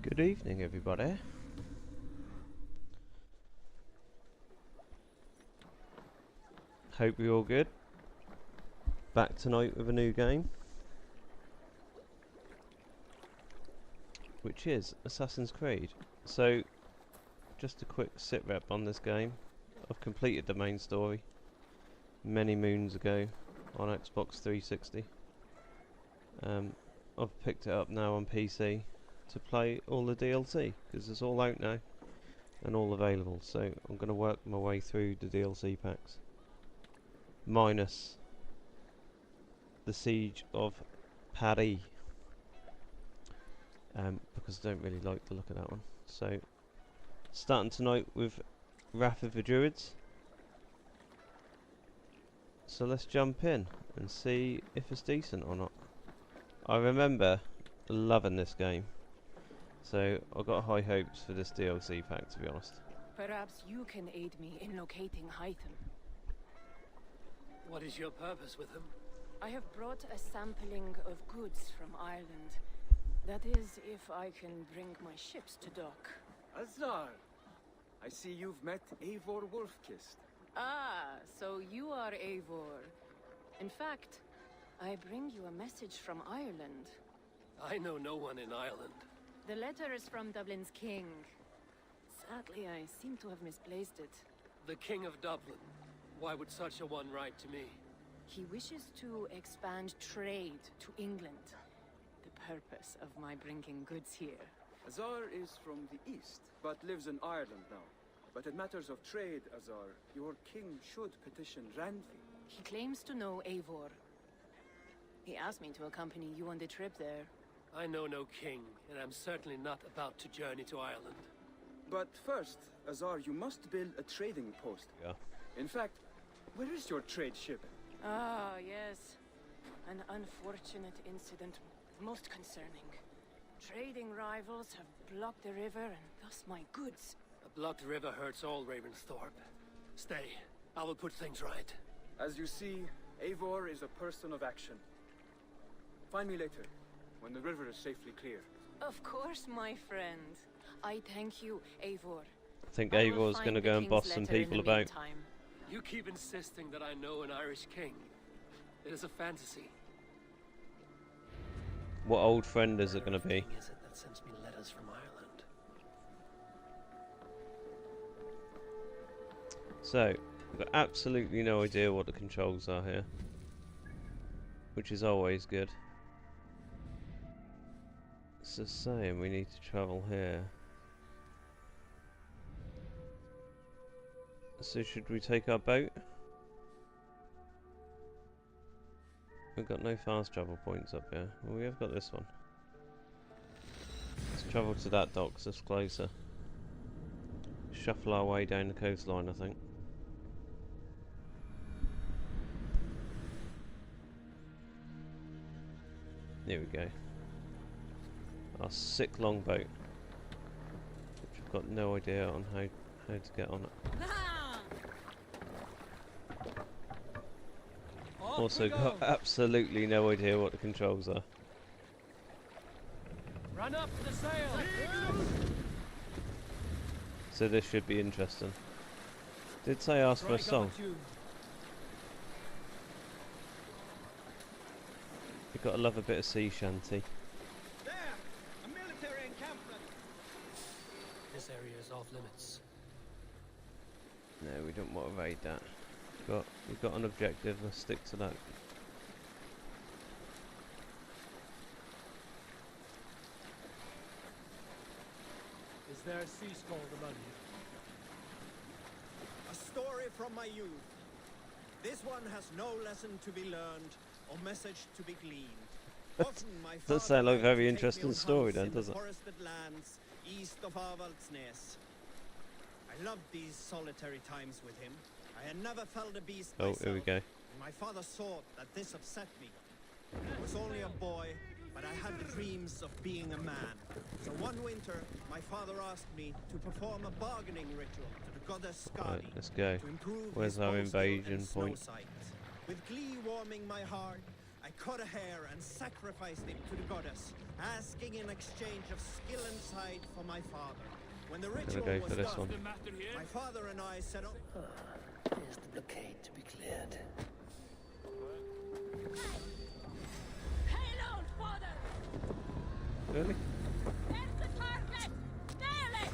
Good evening, everybody. Hope you're all good. Back tonight with a new game, which is Assassin's Creed. So, just a quick sit rep on this game. I've completed the main story many moons ago on Xbox 360. I've picked it up now on PC to play all the DLC because it's all out now and all available. So I'm going to work my way through the DLC packs, minus the Siege of Paris, because I don't really like the look of that one. So starting tonight with Wrath of the Druids. So let's jump in and see if it's decent or not. I remember loving this game, so I've got high hopes for this DLC pack, to be honest. Perhaps you can aid me in locating Hytham. What is your purpose with him? I have brought a sampling of goods from Ireland. That is, if I can bring my ships to dock. Azar! I see you've met Eivor Wolfkist. Ah, so you are Eivor. In fact, I bring you a message from Ireland. I know no one in Ireland. The letter is from Dublin's king. Sadly, I seem to have misplaced it. The King of Dublin. Why would such a one write to me? He wishes to expand trade to England. The purpose of my bringing goods here. Azar is from the east, but lives in Ireland now. But in matters of trade, Azar, your king should petition Randvi. He claims to know Eivor. He asked me to accompany you on the trip there. I know no king, and I'm certainly not about to journey to Ireland. But first, Azar, you must build a trading post. Yeah. In fact, where is your trade ship? Ah, yes. An unfortunate incident, most concerning. Trading rivals have blocked the river and thus my goods. A blocked river hurts all Ravensthorpe. Stay. I will put things right. As you see, Eivor is a person of action. Find me later, when the river is safely clear. Of course, my friend. I thank you, Eivor. I think Eivor's going to go and boss some people about. You keep insisting that I know an Irish king. It is a fantasy. What old friend is it going to be? Who is it that sends me letters from Ireland? So, I've got absolutely no idea what the controls are here, which is always good. It's just saying we need to travel here. So should we take our boat? We've got no fast travel points up here. Well, we have got this one. Let's travel to that dock, so it's closer. Shuffle our way down the coastline, I think. There we go. Our sick longboat, which I've got no idea on how to get on it. Also got absolutely no idea what the controls are. Run up the sail! So this should be interesting. Did say ask for a song. You've got to love a bit of sea shanty. There! A military encampment! This area is off limits. No, we don't want to raid that. We've got an objective, let's stick to that. Is there a sea scroll among you? A story from my youth. This one has no lesson to be learned or message to be gleaned. Often my father Does sound like a very liked to take me interesting on story hunts then, in does the it? forested lands east of Avaldsnes. I loved these solitary times with him. I had never felt a beast Oh, myself, here we go. and my father thought that this upset me. I was only a boy, but I had dreams of being a man. So one winter, my father asked me to perform a bargaining ritual to the goddess Skadi. Right, let's go. To improve Where's his our bow skill invasion and snow point? sight. With glee warming my heart, I cut a hair and sacrificed it to the goddess, asking in exchange of skill and sight for my father. When the ritual go was for this done, one. my father and I set up... There's the blockade to be cleared. Hail old father! Really? There's the target! Nail it!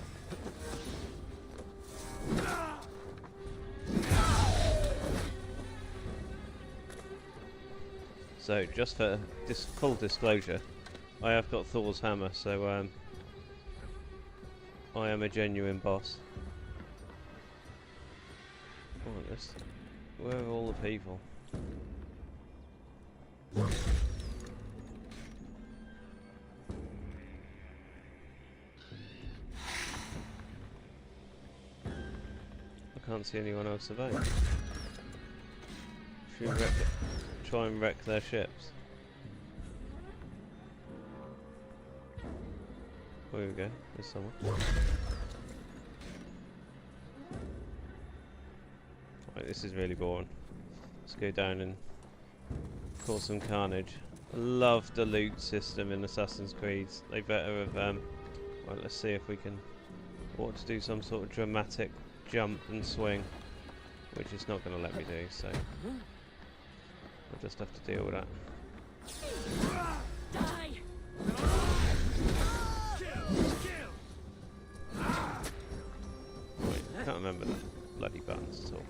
So, just for full disclosure, I have got Thor's hammer, so I am a genuine boss. Where are all the people? I can't see anyone else about. Should we try and wreck their ships? There we go, there's someone. Right, this is really boring. Let's go down and cause some carnage. I love the loot system in Assassin's Creed. They better have, right, let's see if we can ought to do some sort of dramatic jump and swing, which it's not going to let me do, so I'll just have to deal with that. Die! Right, I can't remember the bloody buttons at all.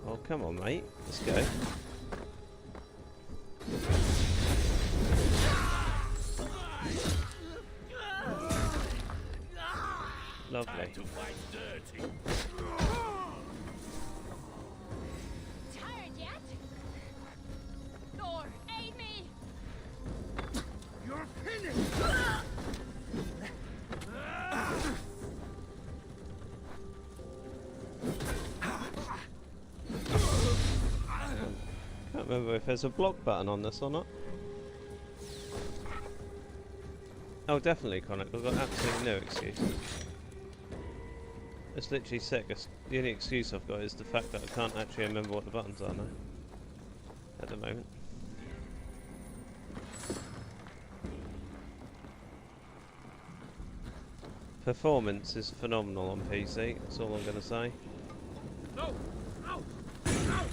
Oh, come on, mate. Let's go. Lovely. Tired yet? Thor, aid me! You're finished! Can't remember if there's a block button on this or not. Oh, definitely, Connor. I've got absolutely no excuse. It's literally sick. The only excuse I've got is the fact that I can't actually remember what the buttons are now. At the moment. Performance is phenomenal on PC. That's all I'm going to say. No! Ow! Ow!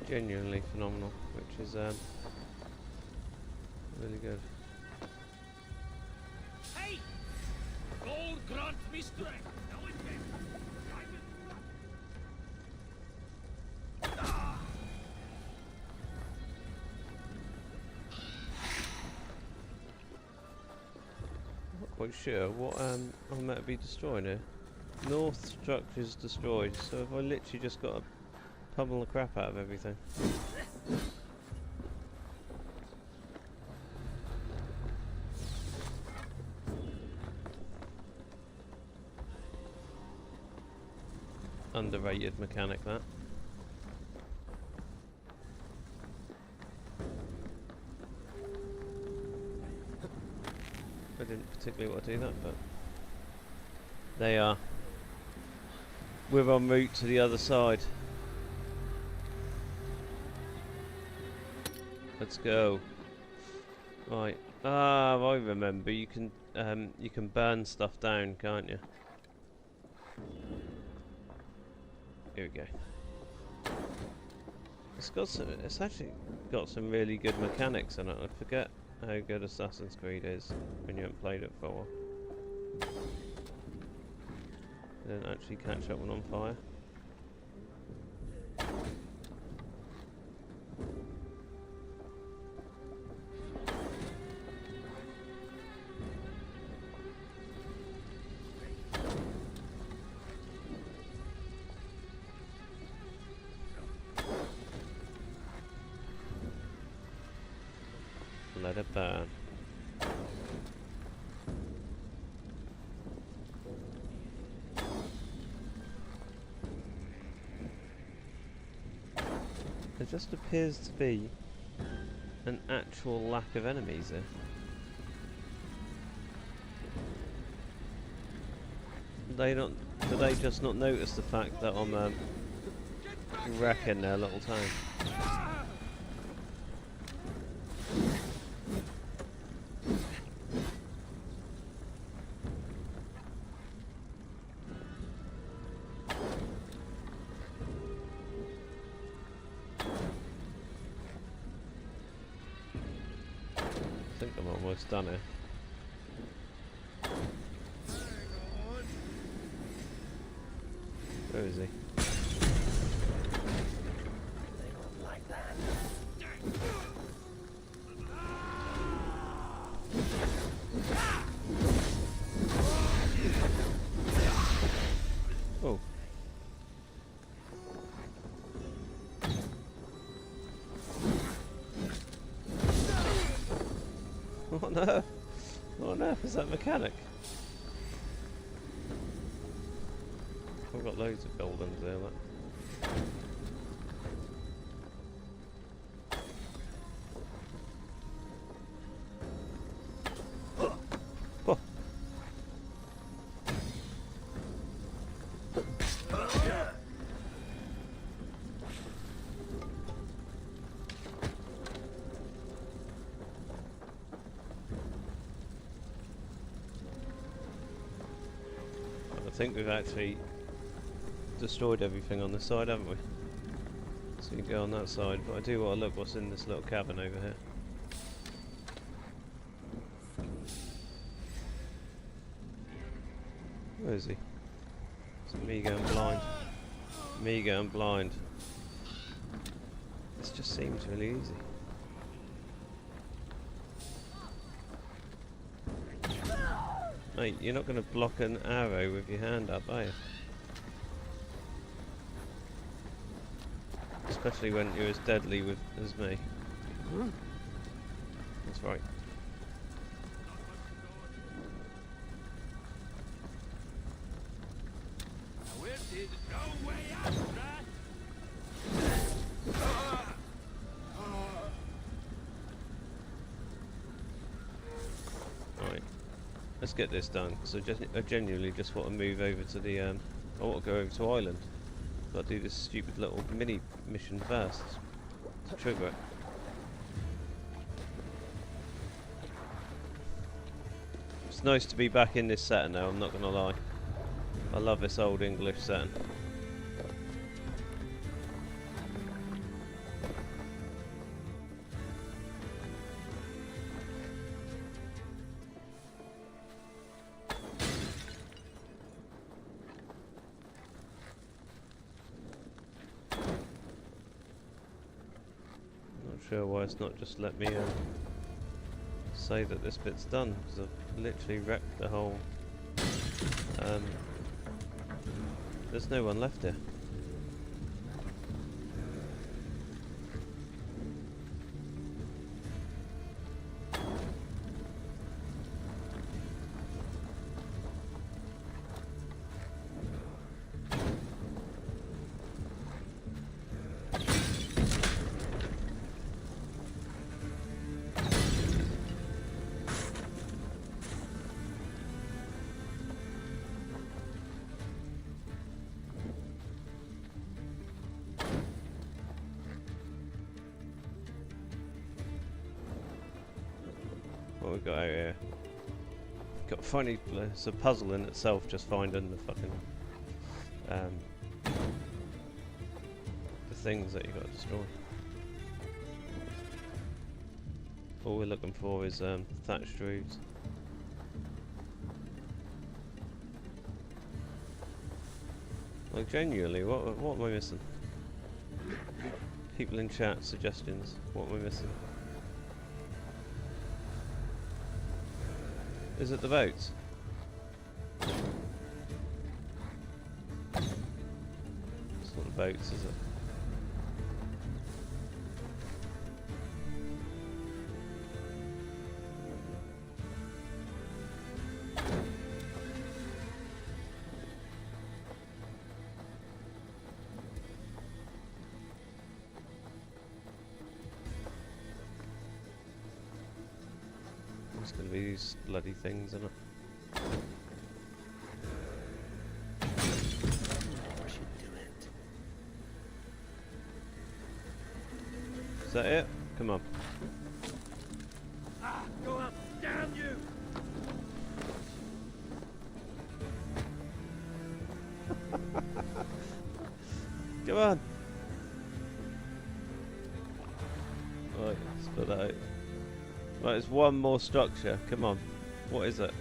Genuinely phenomenal, which is really good. Hey! Gold grant me strength. Now it can. I'm not quite sure what I'm meant to be destroying here. North structures destroyed, so have I literally just got to pummel the crap out of everything? Underrated mechanic, that. I didn't particularly want to do that, but they are. We're en route to the other side. Let's go. Right. Ah, I remember. You can burn stuff down, can't you? Here we go. It's actually got some really good mechanics in it. I forget how good Assassin's Creed is when you haven't played it for a while. I didn't actually catch up when on fire. Let it burn. There just appears to be an actual lack of enemies here. Do they just not notice the fact that I'm wrecking their little town? I think I'm almost done here. Where is he? They won't like that. Oh. What on earth? What on earth is that mechanic? I've got loads of gold under there, look. Oh. I think we've actually destroyed everything on this side, haven't we? So you can go on that side, but I do want to look what's in this little cabin over here. Where is he? It's me going blind. Me going blind. This just seems really easy. Mate, you're not going to block an arrow with your hand up, are you? Especially when you're as deadly as me. That's right. Right. Let's get this done, because I genuinely just want to move over to the I want to go over to Ireland. Got to do this stupid little mini mission first to trigger it. It's nice to be back in this setting now, I'm not gonna lie. I love this old English setting. Sure why it's not just let me say that this bit's done, because I've literally wrecked the whole there's no one left here. What we got out here? Got funny. It's a puzzle in itself, just finding the fucking the things that you got to destroy. All we're looking for is thatched roofs. Like genuinely, what am I missing? People in chat, suggestions. What am I missing? Is it the boats? It's not the boats, is it? It's going to be these bloody things, isn't it? Or should do it. Is that it? Come on. Ah, go up! Damn you! Come on! Right, let's put that out. Right, there's one more structure. Come on. What is it?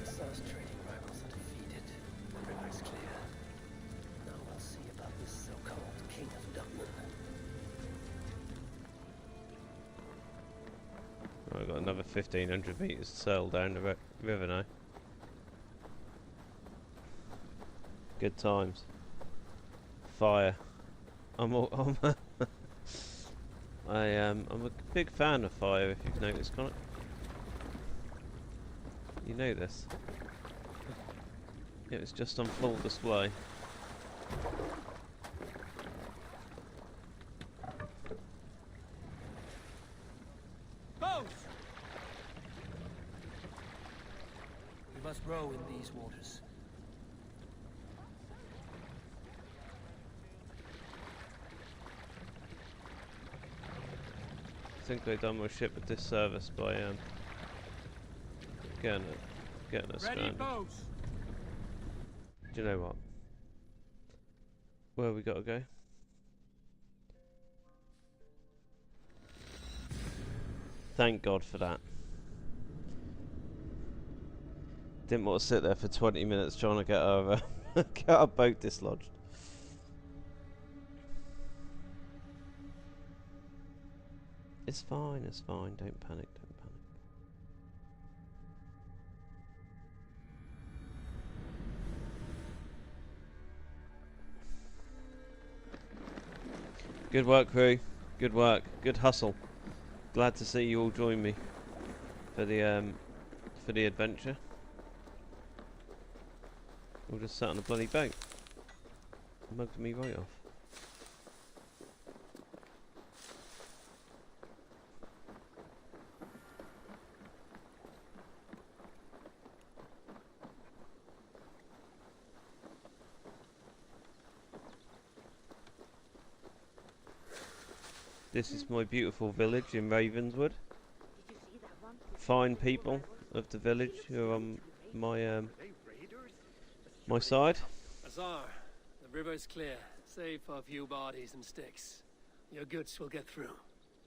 South trading rivals are defeated. The river's clear. Now we'll see about this so-called King of Dublin. Right, I've got another 1500 metres to sail down the river now. Good times. Fire. I'm a big fan of fire, if you've noticed, Connor. You know this. It was just on full display. Boats! We must row in these waters. I think they've done my ship a disservice by getting it Ready, stranded. boats! Do you know what? Where we gotta go? Thank God for that. Didn't want to sit there for 20 minutes trying to get our get our boat dislodged. It's fine, it's fine. Don't panic, don't panic. Good work, crew. Good work. Good hustle. Glad to see you all join me for the adventure. All just sat on a bloody boat. Mugged me right off. This is my beautiful village in Ravenswood. Fine people of the village who are on my side. Azar, the river is clear, save for a few bodies and sticks. Your goods will get through.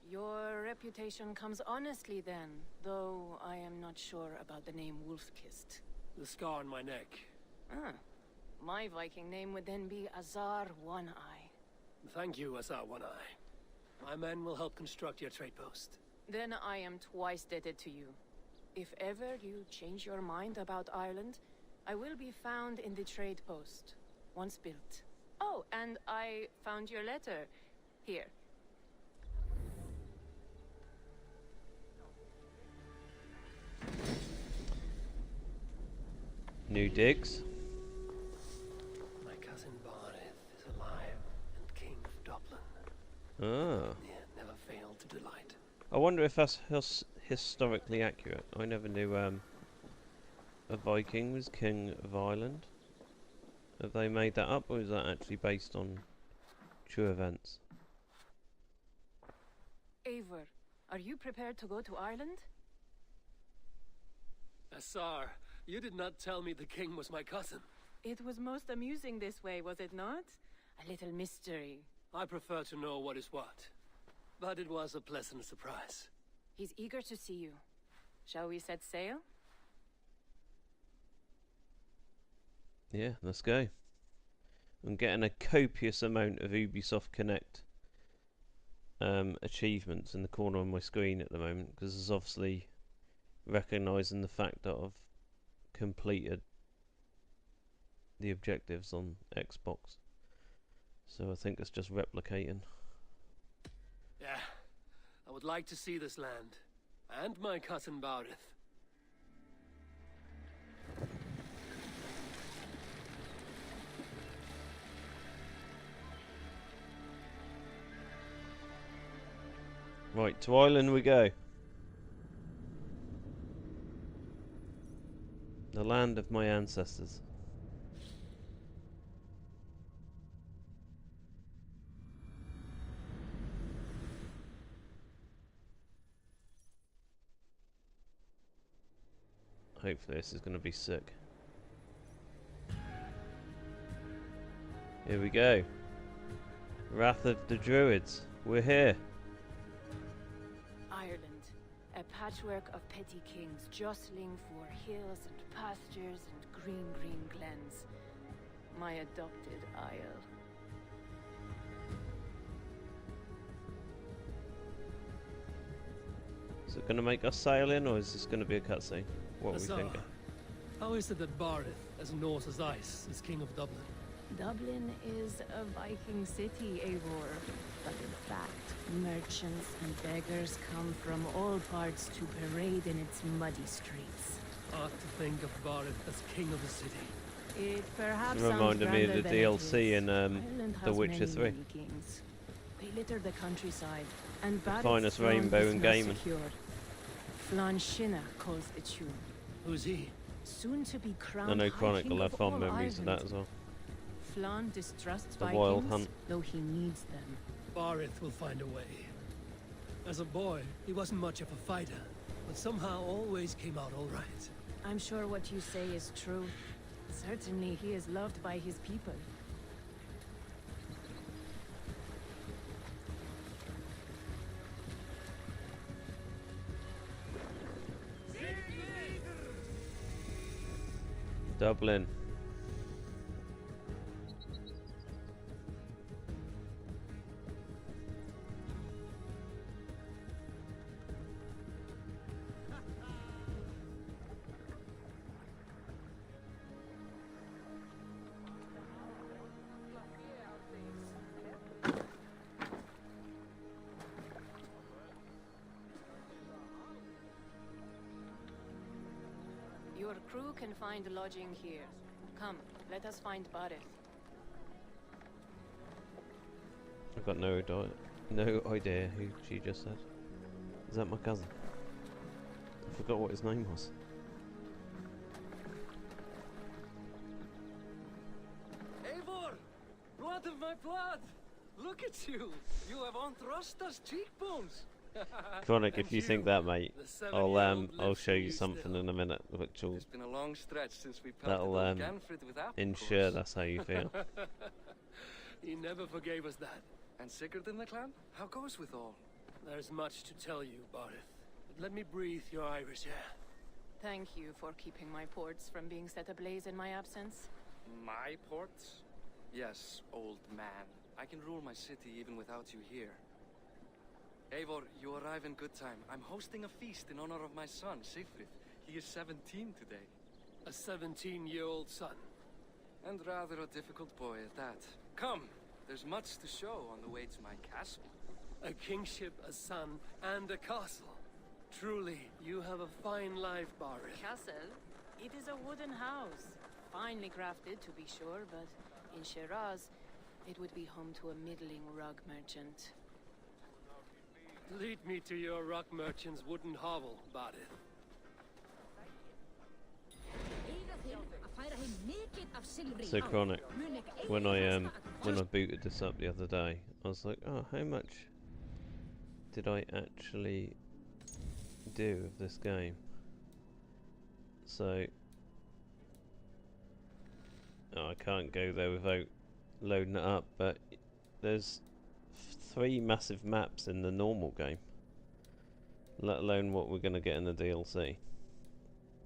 Your reputation comes honestly then, though I am not sure about the name Wolf-Kissed. The scar on my neck. Ah, my Viking name would then be Azar One-Eye. Thank you, Azar One-Eye. My men will help construct your trade post. Then I am twice indebted to you. If ever you change your mind about Ireland, I will be found in the trade post, once built. Oh, and I found your letter. Here. New digs. My cousin Barith is alive and king of Dublin. Ah. Yeah, never failed to delight. I wonder if that's historically accurate. I never knew a Viking was king of Ireland. Have they made that up, or is that actually based on true events? Eivor, are you prepared to go to Ireland? Azar, you did not tell me the king was my cousin. It was most amusing this way, was it not? A little mystery. I prefer to know what is what. But it was a pleasant surprise. He's eager to see you. Shall we set sail? Yeah, let's go. I'm getting a copious amount of Ubisoft Connect achievements in the corner of my screen at the moment, because it's obviously recognising the fact that I've completed the objectives on Xbox. So I think it's just replicating. Yeah, I would like to see this land. And my cousin Barith. Right, to Ireland we go. The land of my ancestors. Hopefully this is going to be sick. Here we go. Wrath of the Druids. We're here. Ireland, a patchwork of petty kings jostling for hills and pastures and green glens. My adopted isle. Is it going to make us sail in, or is this going to be a cutscene? What are we Huzzah. thinking? How is it that Barith, as Norse as ice, is king of Dublin? Dublin is a Viking city, Eivor. But in fact, merchants and beggars come from all parts to parade in its muddy streets. Hard to think of Barith as king of a city. It perhaps It reminded me of the sounds grander than it DLC is. in Ireland The has Witcher many, 3. many kings. They litter the countryside, and Barith's finest throne rainbow is in not gaming. secured. Flan Shinna calls the tune. Who's he? Soon to be crowned I know High Chronicle King had of fond all memories of that Ireland. as well. Flan distrusts The Vikings, Wild Hunt. though he needs them. Barith will find a way. As a boy, he wasn't much of a fighter, but somehow always came out all right. I'm sure what you say is true. Certainly he is loved by his people. Dublin. Your crew can find lodging here. Come, let us find Barith. I've got no idea who she just said. Is that my cousin? I forgot what his name was. Eivor! Blood of my blood! Look at you! You have Anthrasta's cheekbones! Chronic, if And you think you, that, mate, The 7-year-old I'll lives show for you something still. in a minute, which will It's been a long stretch since we That'll, pelted old Ganfrid with apple ensure cores. that's how you feel. He never forgave us that. And Sigurd in the clan? How goes with all? There's much to tell you, Barith. But let me breathe your Irish air. Thank you for keeping my ports from being set ablaze in my absence. My ports? Yes, old man. I can rule my city even without you here. Eivor, you arrive in good time. I'm hosting a feast in honor of my son, Sigfrid. He is 17 today. A 17-year-old son. And rather a difficult boy at that. Come, there's much to show on the way to my castle. A kingship, a son, and a castle. Truly, you have a fine life, Barith. Castle? It is a wooden house. Finely crafted, to be sure, but in Shiraz, it would be home to a middling rug merchant. Lead me to your rock merchant's wooden hovel, Barith. So Chronic, when I booted this up the other day, I was like, oh, how much did I actually do of this game? So I can't go there without loading it up, but there's 3 massive maps in the normal game, let alone what we're going to get in the DLC.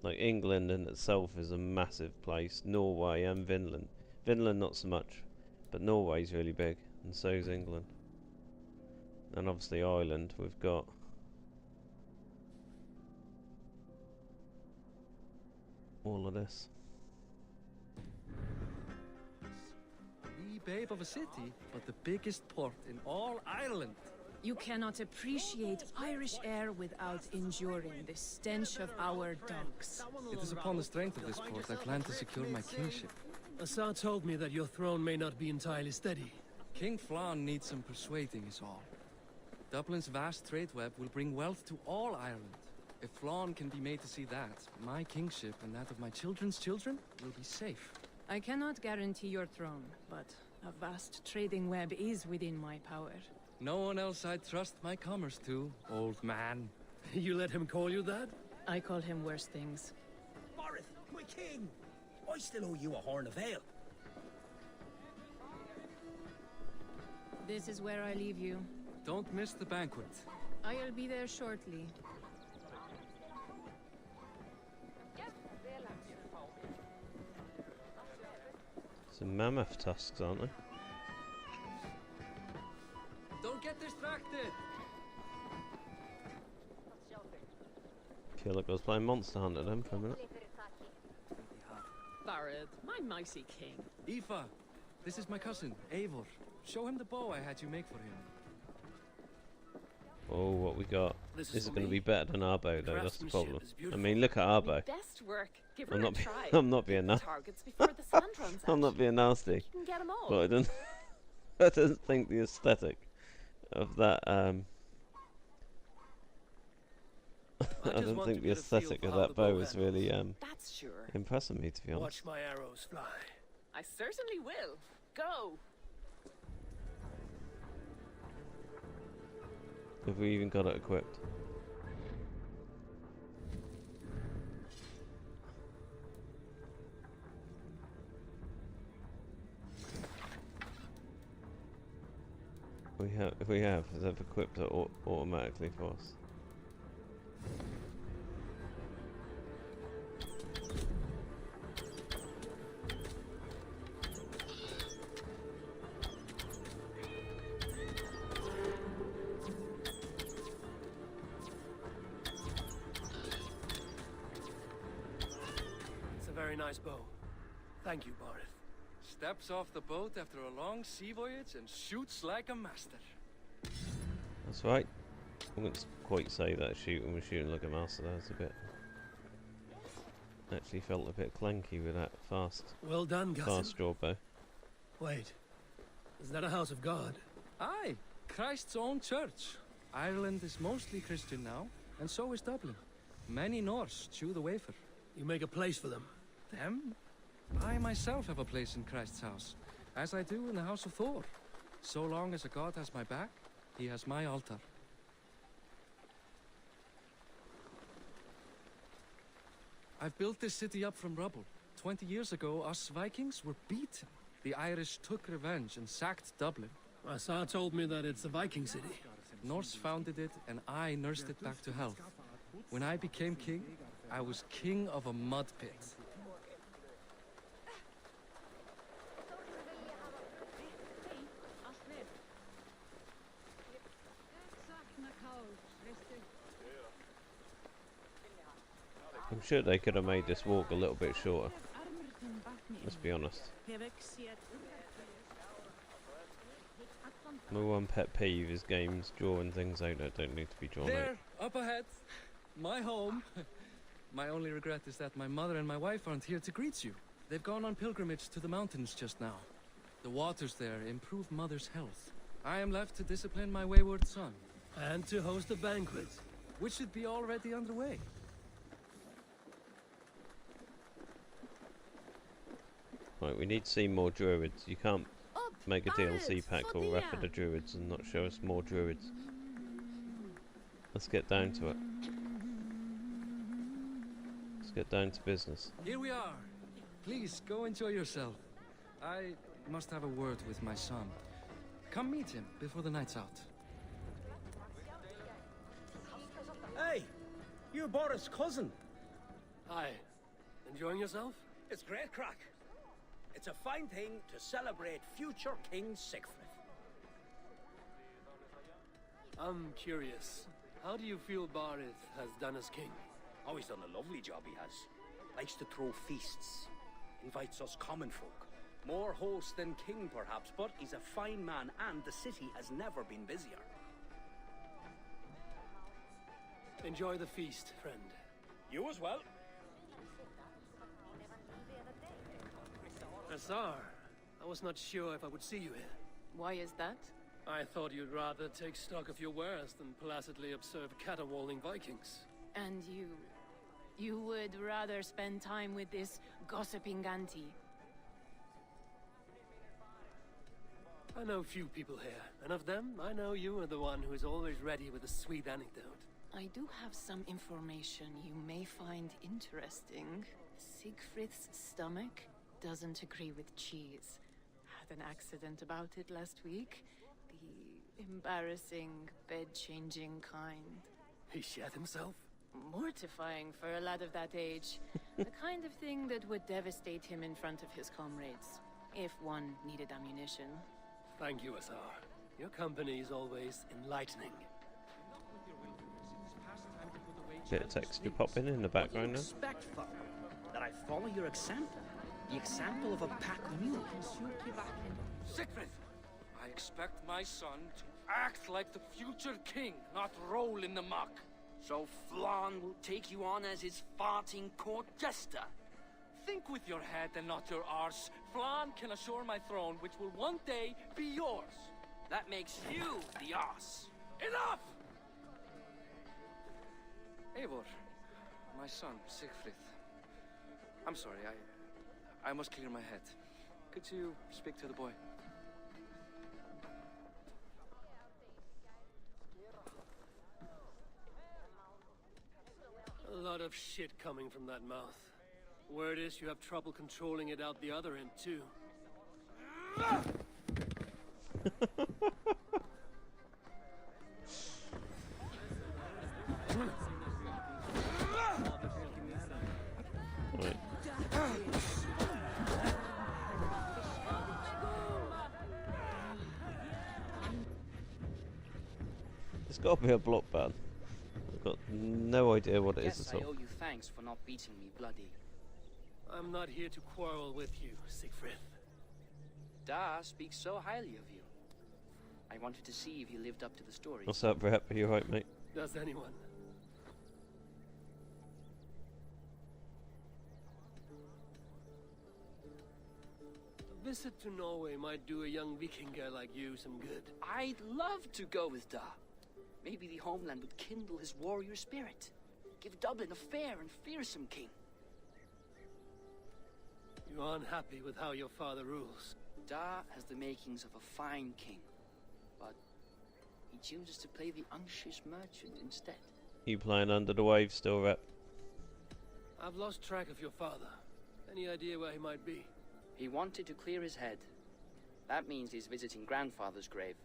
Like, England in itself is a massive place, Norway and Finland. Finland not so much, but Norway's really big, and so is England. And obviously Ireland, we've got all of this. wee babe of a city, but the biggest port in all Ireland. You cannot appreciate Irish air without enduring the stench of our dogs. It is upon the strength of this port I plan to secure my kingship. Assar told me that your throne may not be entirely steady. King Flann needs some persuading is all. Dublin's vast trade web will bring wealth to all Ireland. If Flann can be made to see that, my kingship and that of my children's children will be safe. I cannot guarantee your throne, but a vast trading web is within my power. No one else I'd trust my commerce to, old man. You let him call you that? I call him worse things. Barith, my king! I still owe you a horn of ale. This is where I leave you. Don't miss the banquet. I'll be there shortly. Some mammoth tusks, aren't they? Don't get distracted! Feel like I was playing Monster Hunter then for a minute. Barad, my mighty king. Aoife, this is my cousin, Eivor. Show him the bow I had you make for him. Oh, what we got. This This is for going to me. be better than our bow, though. That's the Craftsmanship problem. is I beautiful. mean, look at our bow. Best work. Give her I'm a not. try. I'm not being nasty. Targets before the sun runs out. I'm not being nasty. You can get 'em all. But I don't. I don't think the aesthetic of that. I just don't want think to the get a feel aesthetic for of how that the bow bow is really That's sure. impressing me, to be honest. Watch my arrows fly. I certainly will. Go. Have we even got it equipped? We have. If we have, they've equipped it automatically for us. It's a very nice bow. Thank you, Barith. Steps off the boat after a long sea voyage and shoots like a master. That's right. I wouldn't quite say that shooting was shooting like a master. That was a bit. Actually, felt a bit clanky with that fast Well done, cousin. draw bow. Wait. Is that a house of God? Aye, Christ's own church. Ireland is mostly Christian now, and so is Dublin. Many Norse chew the wafer. You make a place for them. Them? I myself have a place in Christ's house, as I do in the house of Thor. So long as a god has my back, he has my altar. I've built this city up from rubble. 20 years ago, us Vikings were beaten. The Irish took revenge and sacked Dublin. Assar told me that it's a Viking city. Norse founded it, and I nursed it back to health. When I became king, I was king of a mud pit. I'm sure they could have made this walk a little bit shorter. Let's be honest. My one pet peeve is games drawing things out that don't need to be drawn out. There, up ahead, my home. My only regret is that my mother and my wife aren't here to greet you. They've gone on pilgrimage to the mountains just now. The waters there improve mother's health. I am left to discipline my wayward son, And to host a banquet. which should be already underway. Right, we need to see more druids. You can't make a DLC Barret, pack called Wrath of the Druids and not show us more druids. Let's get down to it. Let's get down to business. Here we are. Please, go enjoy yourself. I must have a word with my son. Come meet him before the night's out. Hey, you're Boris' cousin. Hi. Enjoying yourself? It's great crack. It's a fine thing to celebrate future King Sigfrid. I'm curious. How do you feel Barith has done as king? Oh, he's done a lovely job, he has. Likes to throw feasts. Invites us common folk. More host than king, perhaps, but he's a fine man, and the city has never been busier. Enjoy the feast, friend. You as well. Azar, I was not sure if I would see you here. Why is that? I thought you'd rather take stock of your wares than placidly observe caterwauling Vikings. And you would rather spend time with this gossiping auntie? I know few people here, and of them, I know you are the one who is always ready with a sweet anecdote. I do have some information you may find interesting. Siegfried's stomach doesn't agree with cheese. Had an accident about it last week. The embarrassing, bed-changing kind. He shat himself? Mortifying for a lad of that age. The kind of thing that would devastate him in front of his comrades, if one needed ammunition. Thank you, Azar. Your company is always enlightening. Bit of texture popping in the background now. Expect, father, that I follow your example. The example of a pack mule. Siegfried! I expect my son to act like the future king, not roll in the muck. So Flan will take you on as his farting court jester. Think with your head and not your arse. Flan can assure my throne, which will one day be yours. That makes you the ass. Enough! Eivor, my son, Siegfried. I'm sorry, I must clear my head. Could you speak to the boy? A lot of shit coming from that mouth. Word is you have trouble controlling it out the other end, too. Right. There's got to be a block ban. I've got no idea what it is Guess at I all. owe you thanks for not beating me bloody. I'm not here to quarrel with you, Siegfried. Da speaks so highly of you. I wanted to see if you lived up to the story. What's up, Brett? Are you right, mate? Does anyone? A visit to Norway might do a young Vikinger like you some good. I'd love to go with Da. Maybe the homeland would kindle his warrior spirit. Give Dublin a fair and fearsome king. You are unhappy with how your father rules. Da has the makings of a fine king, but he chooses to play the unctuous merchant instead. You playing under the waves still, Rep? I've lost track of your father. Any idea where he might be? He wanted to clear his head. That means he's visiting grandfather's grave.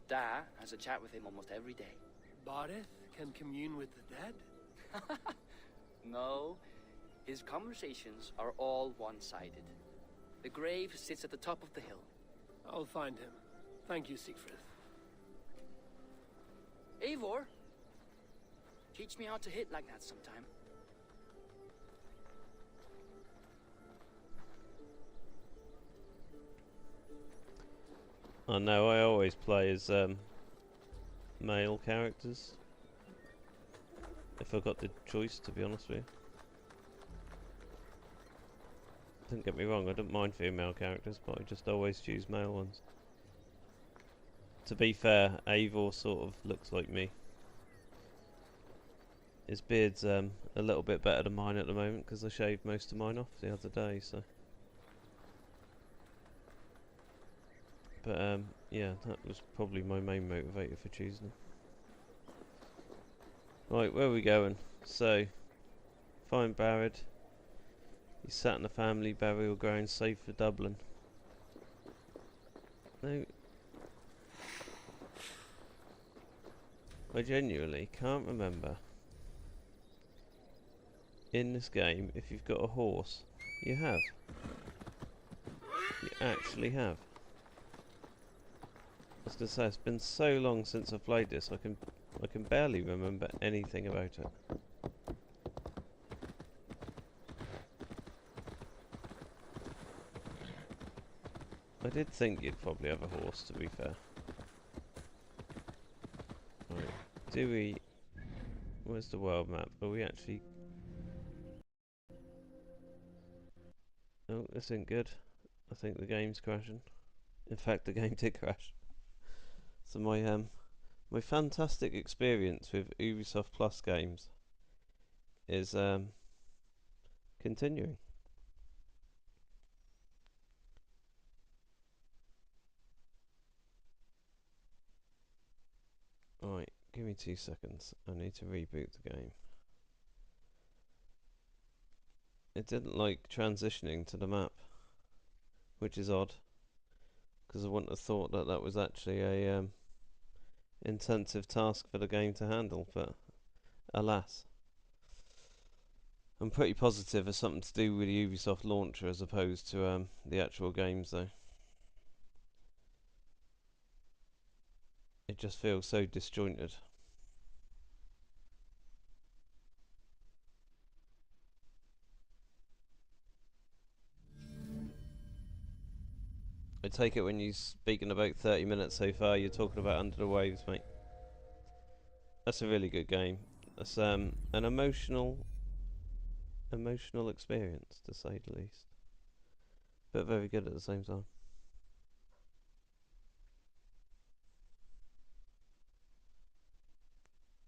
Da has a chat with him almost every day. Bardeth can commune with the dead? No, his conversations are all one-sided. The grave sits at the top of the hill. I'll find him. Thank you, Siegfried. Eivor, teach me how to hit like that sometime. I know, I always play as male characters. If I got the choice, to be honest with you. Don't get me wrong, I don't mind female characters, but I just always choose male ones. To be fair, Eivor sort of looks like me. His beard's a little bit better than mine at the moment because I shaved most of mine off the other day, so. But yeah, that was probably my main motivator for choosing it. Right, where are we going? So, find Barad. He's sat in the family burial ground, safe for Dublin. No. I genuinely can't remember in this game if you've got a horse. You have. You actually have. I was gonna say, it's been so long since I've played this, I can barely remember anything about it. I did think you'd probably have a horse, to be fair. Right, do we... Where's the world map? Are we actually... Oh, this isn't good. I think the game's crashing. In fact, the game did crash. So my fantastic experience with Ubisoft Plus games is continuing. Right, give me 2 seconds. I need to reboot the game. It didn't like transitioning to the map, which is odd, because I wouldn't have thought that that was actually a intensive task for the game to handle, but alas. I'm pretty positive it's something to do with the Ubisoft launcher as opposed to the actual games, though. It just feels so disjointed. I take it when you're speaking about 30 minutes so far, you're talking about Under the Waves, mate. That's a really good game. That's an emotional experience, to say the least. But very good at the same time.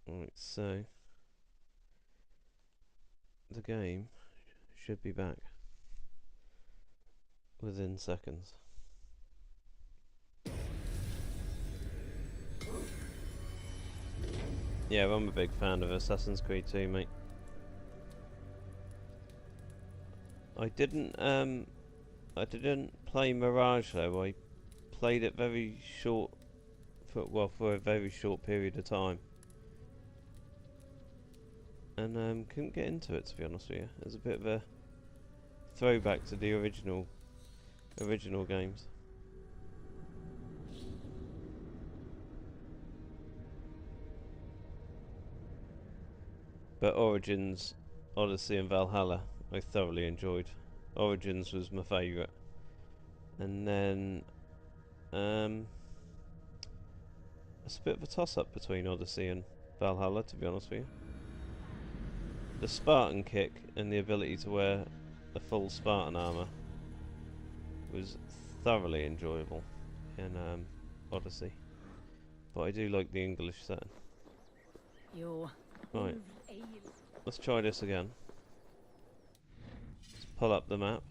Right, so the game should be back within seconds. Yeah, I'm a big fan of Assassin's Creed 2, mate. I didn't play Mirage though. I played it very short, for a very short period of time, and couldn't get into it, to be honest with you. It was a bit of a throwback to the original games. But Origins, Odyssey and Valhalla I thoroughly enjoyed. Origins was my favourite. And then it's a bit of a toss up between Odyssey and Valhalla, to be honest with you. The Spartan kick and the ability to wear a full Spartan armour was thoroughly enjoyable in Odyssey. But I do like the English setting. Right, let's try this again. Let's pull up the map.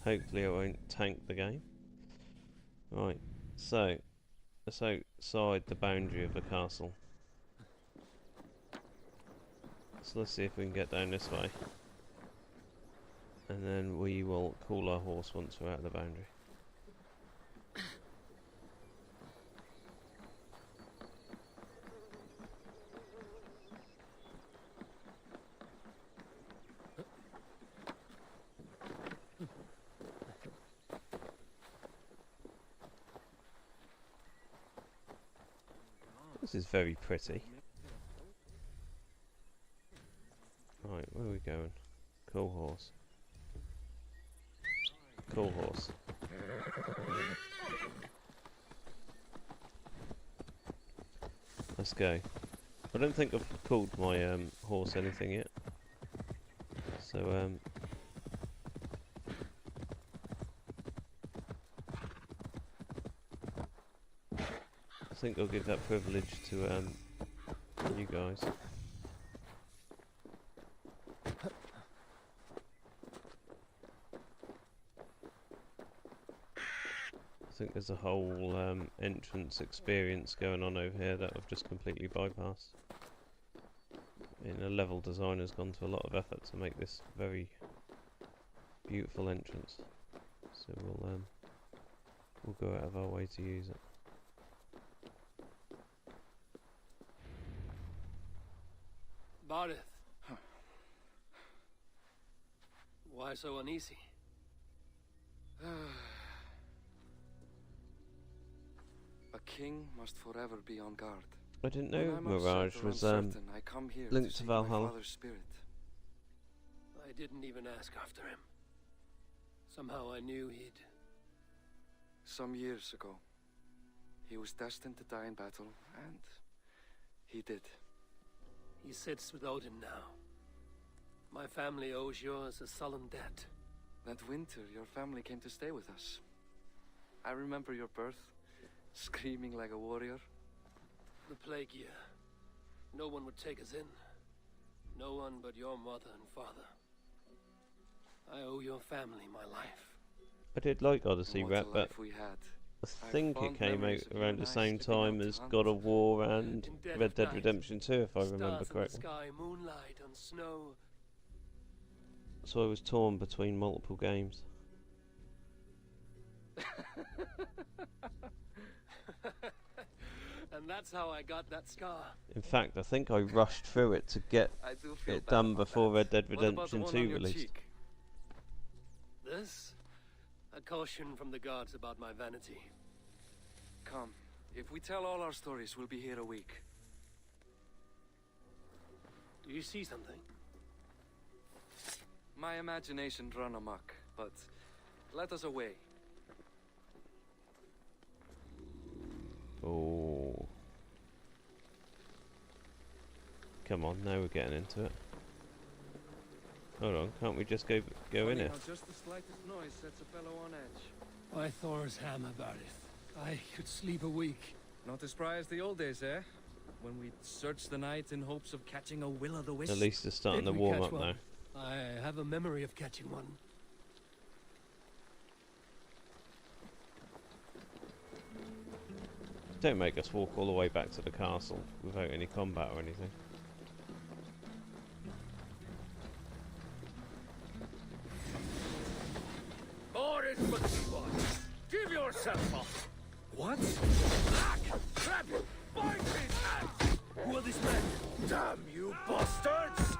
Hopefully I won't tank the game. Right, so let's outside the boundary of the castle. So let's see if we can get down this way. And then we will call our horse once we're out of the boundary. This is very pretty. Right, where are we going? Cool horse. Cool horse. Let's go. I don't think I've called my horse anything yet. So I think I'll give that privilege to you guys. I think there's a whole entrance experience going on over here that I've just completely bypassed. A level designer's gone to a lot of effort to make this very beautiful entrance. So we'll go out of our way to use it. Barith. Why so uneasy? A king must forever be on guard. I didn't When know I'm Mirage upset or was uncertain, I come here linked to seek Valhalla. my father's spirit. I didn't even ask after him. Somehow I knew he'd... some years ago. He was destined to die in battle, and he did. He sits with Odin now. My family owes yours a sullen debt. That winter, your family came to stay with us. I remember your birth, screaming like a warrior. The plague year. No one would take us in. No one but your mother and father. I owe your family my life. I did like Odyssey What a Rap, but life we had. I think it came out around the same time as God of War and Red Dead Redemption 2, if I remember correctly. Sky, moonlight and snow. So I was torn between multiple games. And that's how I got that scar. In fact, I think I rushed through it to get I do feel it bad done about before that. Red Dead What about the Redemption one 2 on your released. cheek? This? A caution from the gods about my vanity. Come, if we tell all our stories, we'll be here a week. Do you see something? My imagination run amok, but let us away. Oh. Come on, now we're getting into it. Hold on, can't we just go in here? Just the slightest noise sets a fellow on edge. Why Thor's ham about it. I could sleep a week. Not as spry as the old days, eh? When we'd search the night in hopes of catching a will-o'-the-wisp. At least it's starting to Did we warm catch up one? now. I have a memory of catching one. Don't make us walk all the way back to the castle without any combat or anything. Boris, give yourself up! What? Grab him! Bind his hands! Who are these men? Damn you bastards!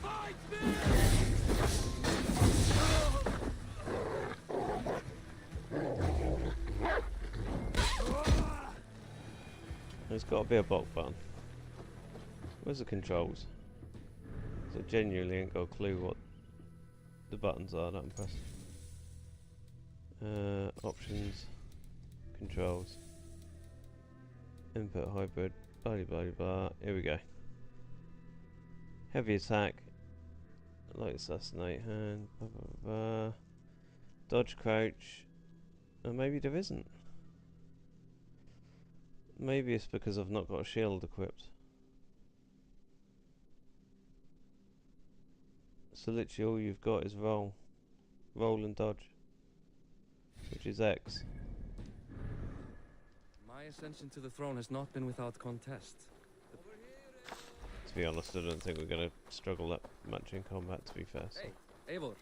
Fight them! There's got to be a bulk button. Where's the controls? So I genuinely ain't got a clue what the buttons are that I'm pressing. Options, controls, input hybrid, blah blah blah. Here we go. Heavy attack, light assassinate hand, blah blah blah. Dodge, crouch. Maybe there isn't. Maybe it's because I've not got a shield equipped. So literally all you've got is roll. Roll and dodge. Which is X. My ascension to the throne has not been without contest. To be honest, I don't think we're going to struggle that much in combat, to be fair. So. Hey, Eivor.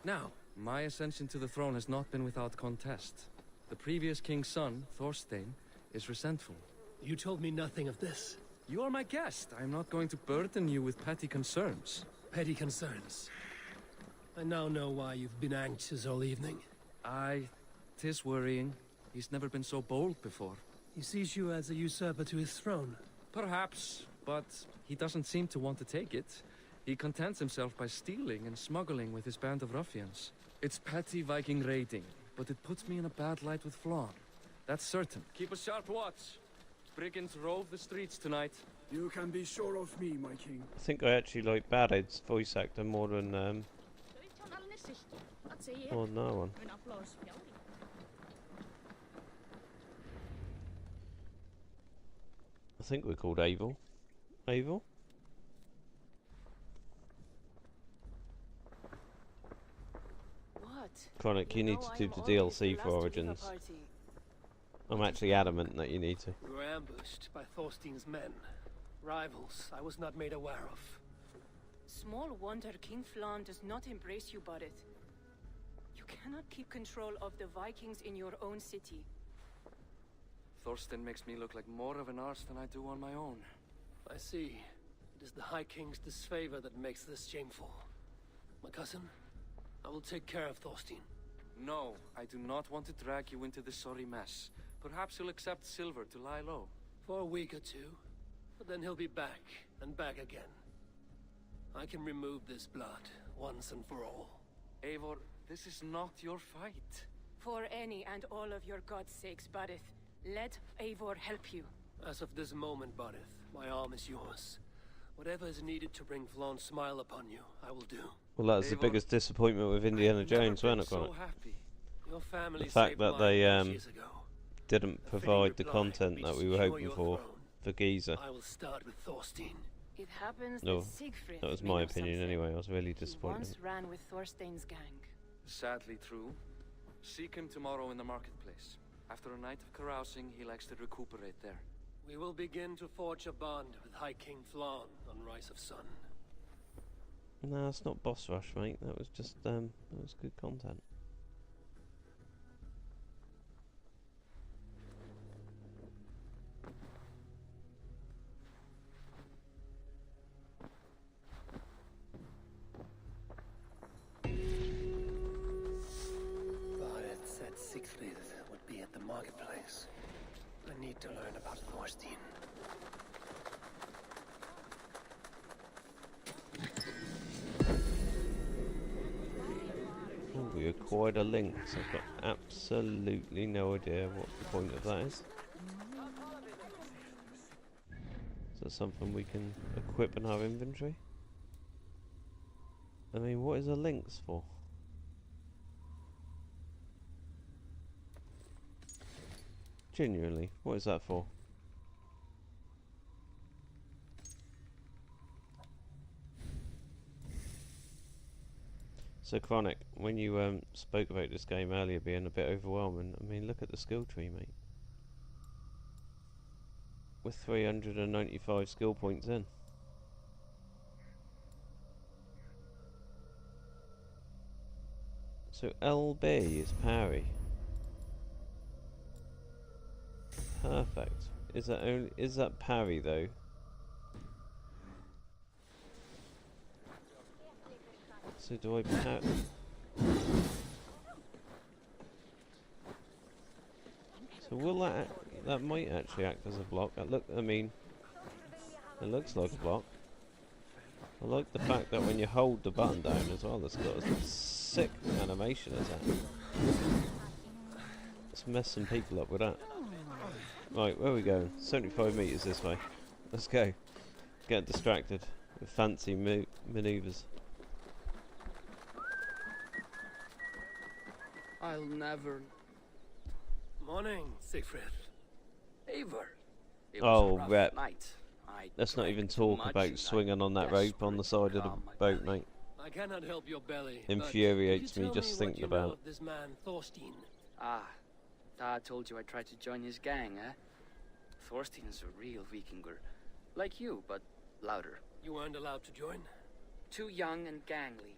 Now, my ascension to the throne has not been without contest. The previous king's son, Thorstein, is resentful. You told me nothing of this. You are my guest. I am not going to burden you with petty concerns. Petty concerns. I now know why you've been anxious all evening. Aye, 'tis worrying. He's never been so bold before. He sees you as a usurper to his throne. Perhaps, but he doesn't seem to want to take it. He contents himself by stealing and smuggling with his band of ruffians. It's petty Viking raiding, but it puts me in a bad light with Flann. That's certain. Keep a sharp watch. Brigands rove the streets tonight. You can be sure of me, my king. I think I actually like Badhead's voice actor more than that one. I think we're called Eivor. Eivor? What? Chronic, you need to do the DLC for Origins. I'm actually adamant that you need to. We were ambushed by Thorstein's men. Rivals I was not made aware of. Small wonder King Flann does not embrace you, Barret. You cannot keep control of the Vikings in your own city. Thorstein makes me look like more of an arse than I do on my own. I see. It is the High King's disfavor that makes this shameful. My cousin, I will take care of Thorstein. No, I do not want to drag you into this sorry mess. Perhaps you'll accept silver to lie low. For a week or two. But then he'll be back, and back again. I can remove this blood once and for all. Eivor, this is not your fight. For any and all of your god's sakes, Barith, let Eivor help you. As of this moment, Barith, my arm is yours. Whatever is needed to bring Flawn's smile upon you, I will do. Well, that's the Eivor, biggest disappointment with Indiana Jones, wasn't it, so Connor? happy. Your family The fact saved that mine they years ago. didn't A fitting provide the reply content would be that to we were secure hoping your for throne. Geezer. I will start with Thorstein. It happens No, that Siegfried that was may my know opinion something. anyway. I was really He disappointed. once ran with Thorstein's gang. Sadly true. Seek him tomorrow in the marketplace. After a night of carousing, he likes to recuperate there. We will begin to forge a bond with High King Flawn on Rise of Sun. No, it's not boss rush, mate. That was just that was good content. Bareth said Siegfried would be at the marketplace. I need to learn about Thorstein. Oh, we acquired a lynx. I've got absolutely no idea what the point of that is. Is that something we can equip in our inventory? I mean, what is a lynx for? Genuinely, what is that for? So Chronic, when you spoke about this game earlier being a bit overwhelming, I mean, look at the skill tree, mate. With 395 skill points in. So LB is parry. Perfect. Is that parry though? So do I parry? So will that might actually act as a block. I mean, it looks like a block. I like the fact that when you hold the button down as well, it's got a sick animation as that. Let's mess some people up with that. Right, where are we going? 75 meters this way. Let's go. Get distracted with fancy maneuvers. I'll never... Morning, Siegfried. Eivor. It was Oh, a rough rep. night. I Let's not drank even too talk much about and swinging on that I'm rope on the desperate side to of the calm my boat, belly. mate. I cannot help your belly. Infuriates but me could you just tell me thinking what you know about of this man, Thorstein. Ah, Dad told you I tried to join his gang, eh? Thorstein's a real Vikinger. Like you, but louder. You weren't allowed to join? Too young and gangly.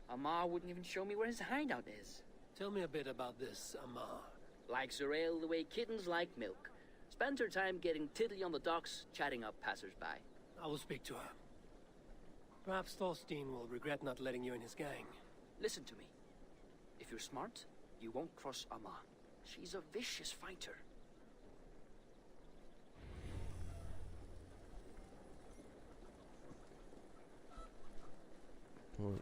Amar wouldn't even show me where his hideout is. Tell me a bit about this Amar. Likes her ale the way kittens like milk. Spends her time getting tiddly on the docks, chatting up passers-by. I will speak to her. Perhaps Thorstein will regret not letting you in his gang. Listen to me. If you're smart, you won't cross Amar. She's a vicious fighter. Right.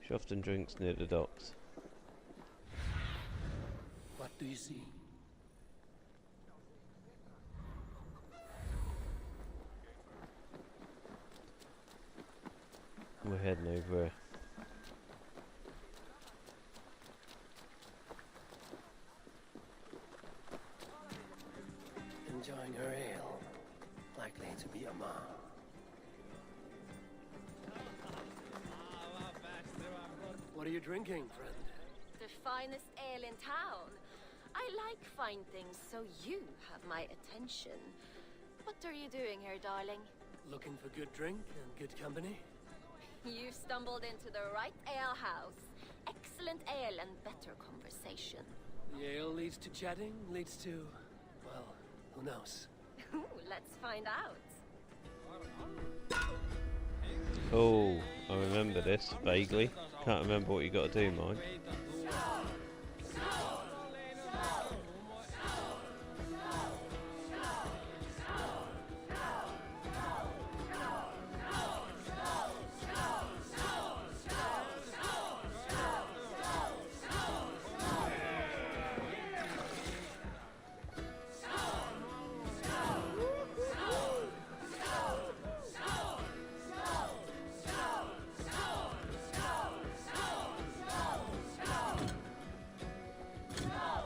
She often drinks near the docks. What do you see? We're heading over here. Enjoying her ale. Likely to be Amar. What are you drinking, friend? The finest ale in town. I like fine things, so you have my attention. What are you doing here, darling? Looking for good drink and good company? You've stumbled into the right alehouse. Excellent ale and better conversation. The ale leads to chatting, leads to... well, who knows? Ooh, let's find out. Oh, I remember this vaguely. Can't remember what you got to do, mine.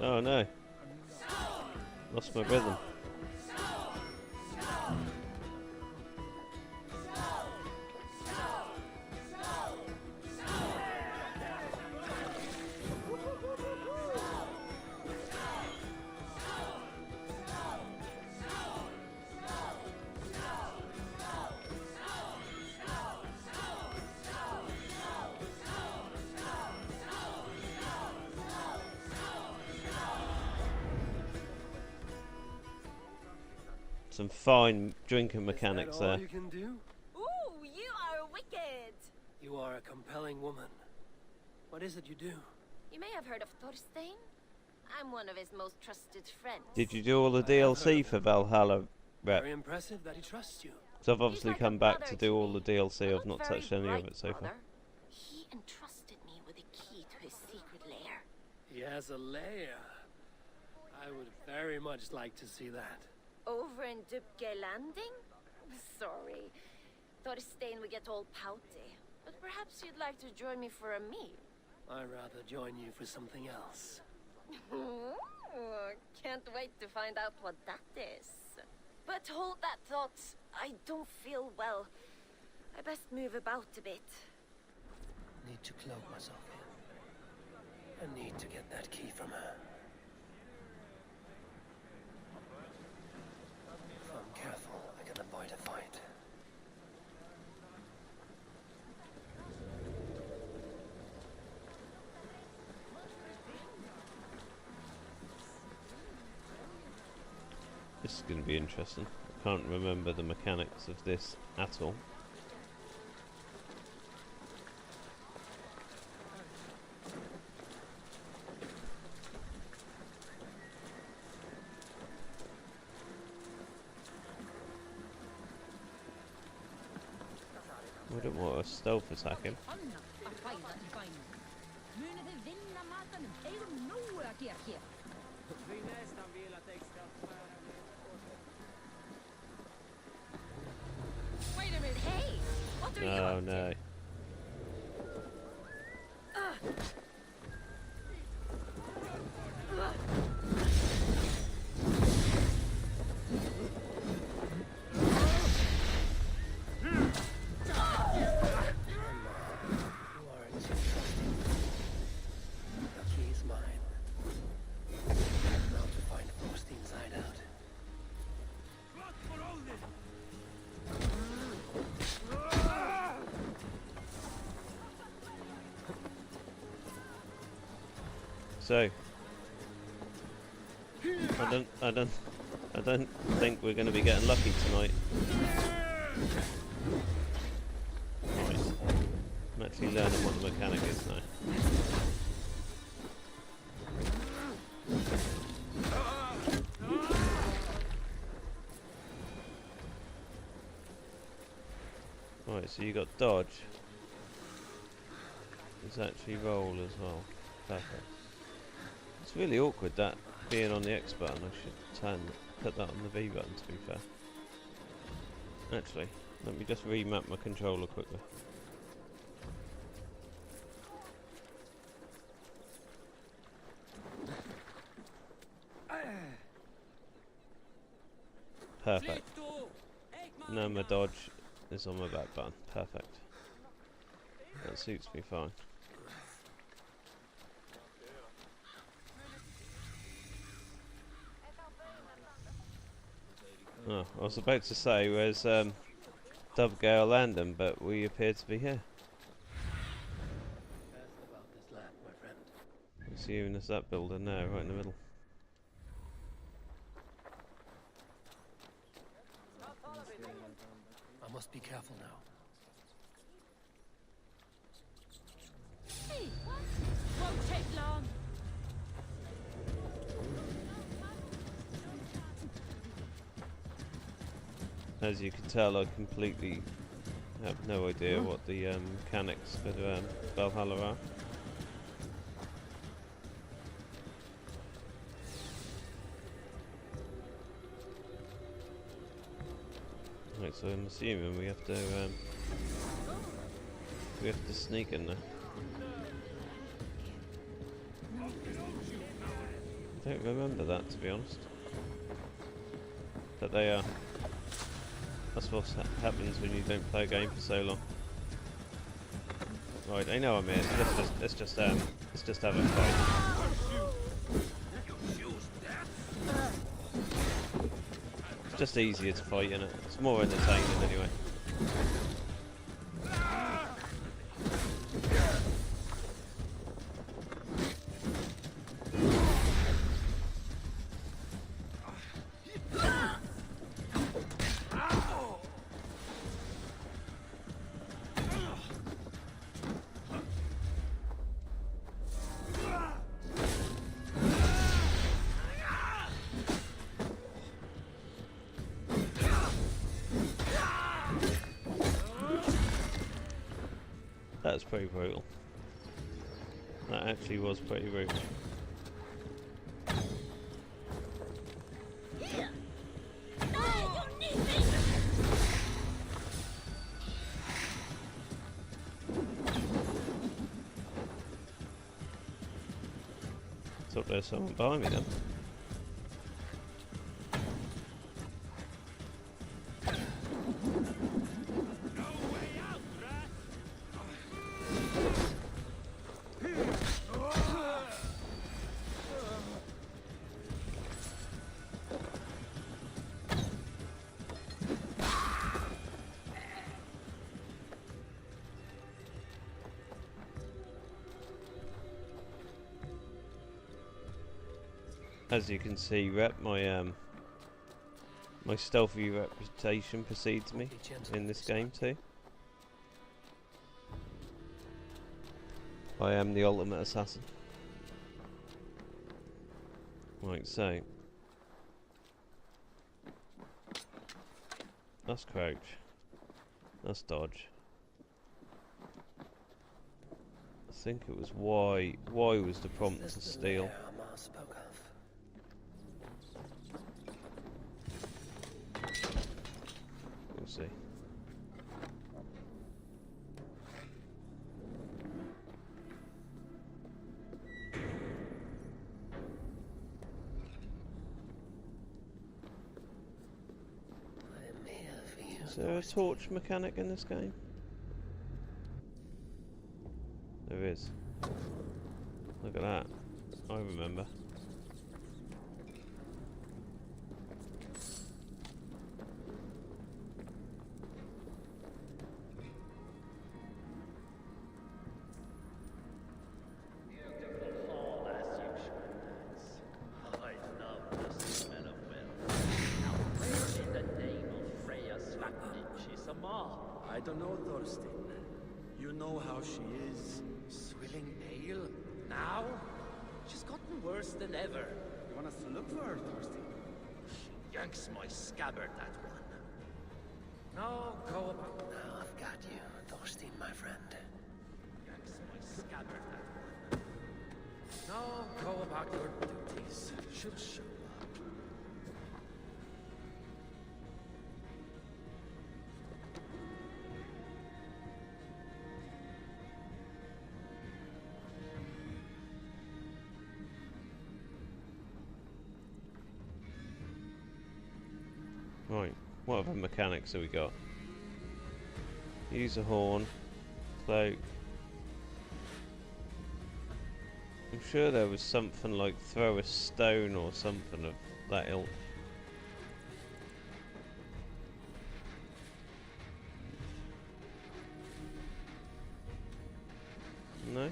Oh no. Lost my rhythm. Some fine drinking mechanics Is that all there. you can do? Ooh, you are wicked! You are a compelling woman. What is it you do? You may have heard of Thorstein. I'm one of his most trusted friends. Did you do all the I have heard DLC of for him. Valhalla, Rep? Very impressive that he trusts you. So I've obviously like a come back brother to to do all me, the DLC. but I've not very touched any of bright it so far. brother. He entrusted me with the key to his secret lair. He has a lair. I would very much like to see that. Over in Dubke Landing? Sorry. Thorstein would get all pouty. But perhaps you'd like to join me for a meal. I'd rather join you for something else. Ooh, can't wait to find out what that is. But hold that thought. I don't feel well. I best move about a bit. Need to cloak myself here. I need to get that key from her. If I'm careful, I can avoid a fight. This is going to be interesting. I can't remember the mechanics of this at all. I don't want a stealth attack him. Wait a minute, hey! What are you Oh up to? no. You aren't so trusting. The key's mine. Now to find Thorstein's hideout. So I don't think we're going to be getting lucky tonight. Right. I'm actually learning what the mechanic is now. Right, so you got dodge. There's actually roll as well. Perfect. It's really awkward that being on the X button. I should put that on the V button, to be fair. Actually, let me just remap my controller quickly. Perfect. Now my dodge is on my back button. Perfect. That suits me fine. Oh, I was about to say where's Dubgale Landing, but we appear to be here. Ask about this land, my friend. Assuming there's that building there, right in the middle. I must be careful now. Hey, what? Won't take long. As you can tell, I completely have no idea what the mechanics for Valhalla are. Right, so I'm assuming we have to sneak in there. I don't remember that, to be honest. But they are. That's what happens when you don't play a game for so long. Right, I know I'm here. Let's just have a fight. It's just easier to fight, isn't it? It's more entertaining anyway. That was pretty brutal. That actually was pretty brutal. Thought there's someone behind me then. As you can see, my my stealthy reputation precedes me in this game too. I am the ultimate assassin. Right, so that's crouch, that's dodge. I think it was Y. Y was the prompt to steal. We'll see. Is there a torch mechanic in this game? There is. Look at that. I remember. I don't know, Thorstein. You know how she is. Swilling pale? Now? She's gotten worse than ever. You want us to look for her, Thorstein? She yanks my scabbard, that one. No, go about. Now I've got you, Thorstein, my friend. Yanks my scabbard, that one. No, go about your duties. She'll show up. Right, what other mechanics have we got? Use a horn, cloak. I'm sure there was something like throw a stone or something of that ilk. No?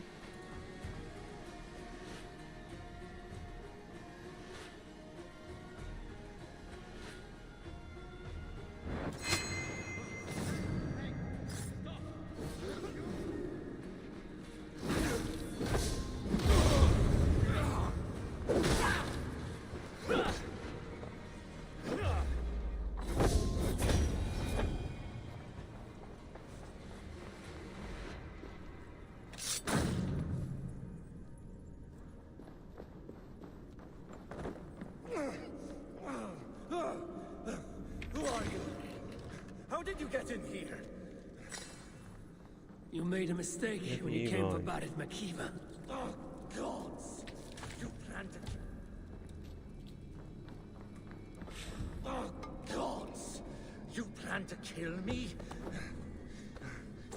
Did you get in here? You made a mistake when you came for Barid Makiva. Oh, gods! You planted... kill me?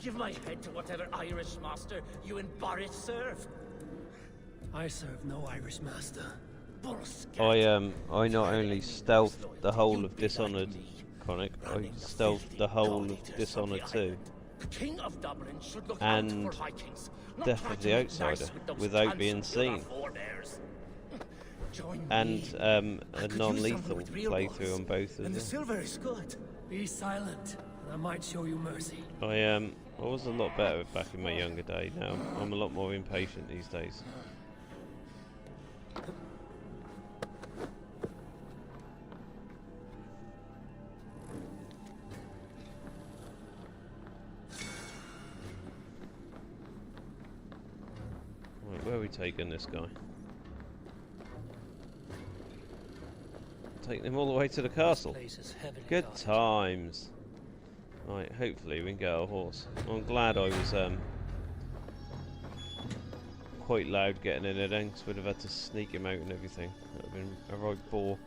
Give my head to whatever Irish master you and Boris serve. I serve no Irish master. I not only stealthed the whole of Dishonored, Chronic, I stealthed the whole of Dishonored 2. The King of Dublin should look and out for Vikings, not Death try of to the be Outsider nice with those without being fancy little seen. forebears. Join And me. a I could use non-lethal someone with real playthrough balls. on both And of the them. silver is good. Be silent, and I might show you mercy. I was a lot better back in my younger day. Now I'm a lot more impatient these days. Right, where are we taking this guy? Taking him all the way to the castle. This place is heavily Good guarded. times. Right, hopefully we can get our horse. I'm glad I was quite loud getting in there then, because we'd have had to sneak him out and everything. That would have been a right bore.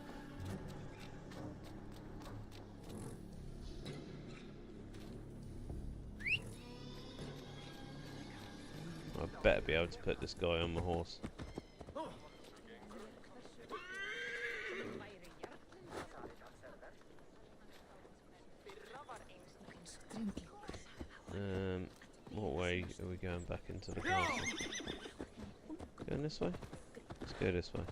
I better be able to put this guy on my horse. What way are we going back into the castle? Going this way? Let's go this way.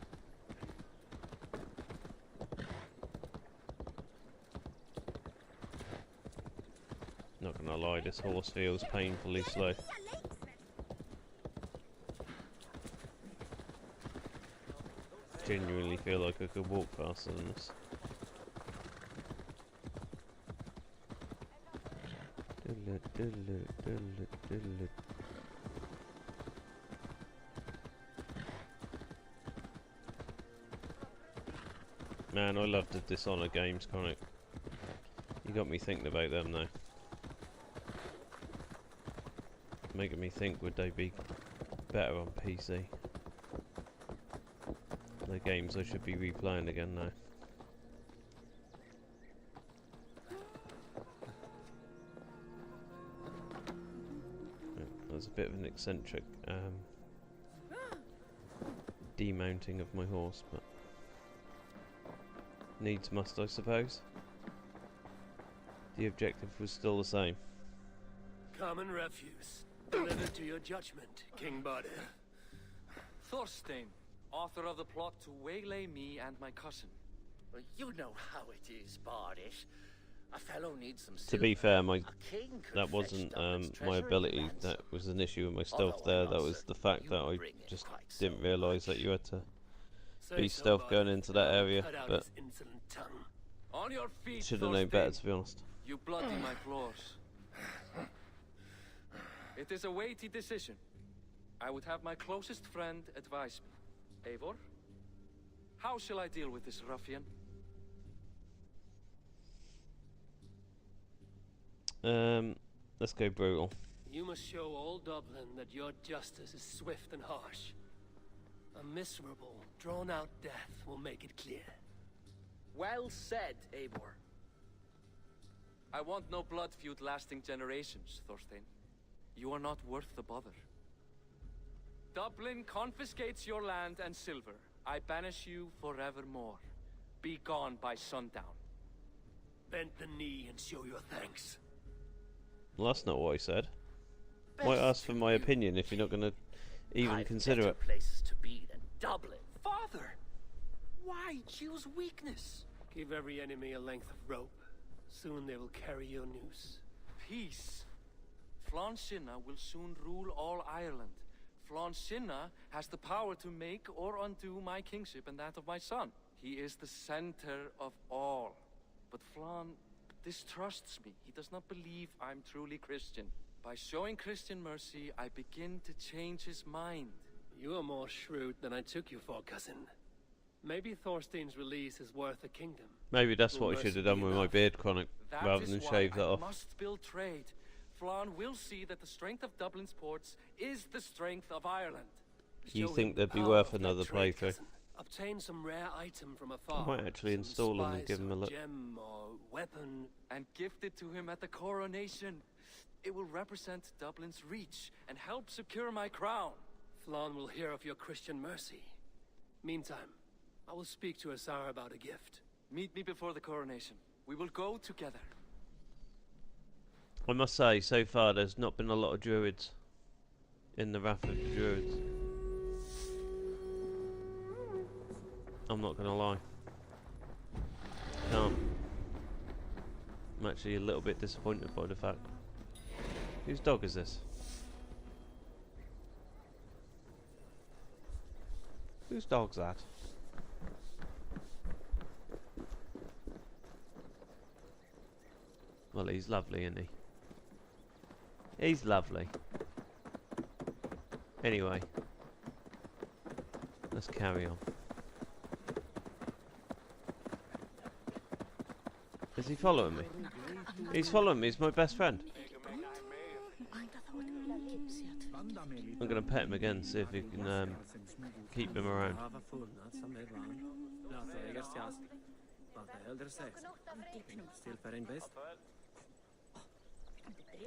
Not gonna lie, this horse feels painfully slow. Genuinely feel like I could walk faster than this. Man, I love the Dishonored games, Chronic. You got me thinking about them now. Making me think, would they be better on PC? The games I should be replaying again now. There's a bit of an eccentric demounting of my horse, but needs must, I suppose. The objective was still the same. Common refuse. Delivered to your judgment, King Bardir. Thorstein, author of the plot to waylay me and my cousin. Well, you know how it is, Bardish. A fellow needs some To be fair, my A king could that fetch wasn't Dublin's my treasure ability. in ransom. That was an issue with my stealth Although there. I'm That not was the certain fact you that I bring it just quite so didn't realise that much. you had to Say be so, stealth going Bardir. into that area, Cut out but his insolent tongue. On your feet, should have known better, Thorstein. to be honest. You bloody my claws. It is a weighty decision. I would have my closest friend advise me. Eivor, how shall I deal with this ruffian? Let's go brutal. You must show all Dublin that your justice is swift and harsh. A miserable, drawn-out death will make it clear. Well said, Eivor. I want no blood feud lasting generations, Thorstein. You are not worth the bother. Dublin confiscates your land and silver. I banish you forevermore. Be gone by sundown. Bend the knee and show your thanks. Well, that's not what I said. Might ask for my opinion if you're not going to even I've consider better it. places to be than Dublin. Father! Why choose weakness? Give every enemy a length of rope. Soon they will carry your noose. Peace. Flann Sinna will soon rule all Ireland. Flann Sinna has the power to make or undo my kingship and that of my son. He is the center of all. But Flann distrusts me. He does not believe I'm truly Christian. By showing Christian mercy, I begin to change his mind. You are more shrewd than I took you for, cousin. Maybe Thorstein's release is worth a kingdom. Maybe that's Will what I should have mercy done be with my enough? beard, Chronic, That rather is than why shave that I off. must build trade. Flann will see that the strength of Dublin's ports is the strength of Ireland. You Show think him they'd the be power worth of that another trade, playthrough? cousin. Obtain some rare item from I afar. might actually some install them and spice give him a or look. gem or weapon. And gift it to him at the coronation. It will represent Dublin's reach and help secure my crown. Flann will hear of your Christian mercy. Meantime, I will speak to Asar about a gift. Meet me before the coronation. We will go together. I must say, so far there's not been a lot of druids in the Wrath of the Druids. I'm not gonna lie. I'm actually a little bit disappointed by the fact. Whose dog is this? Whose dog's that? Well, he's lovely, isn't he? He's lovely. Anyway, let's carry on. Is he following me? He's following me, he's my best friend. I'm gonna pet him again, see if we can keep him around.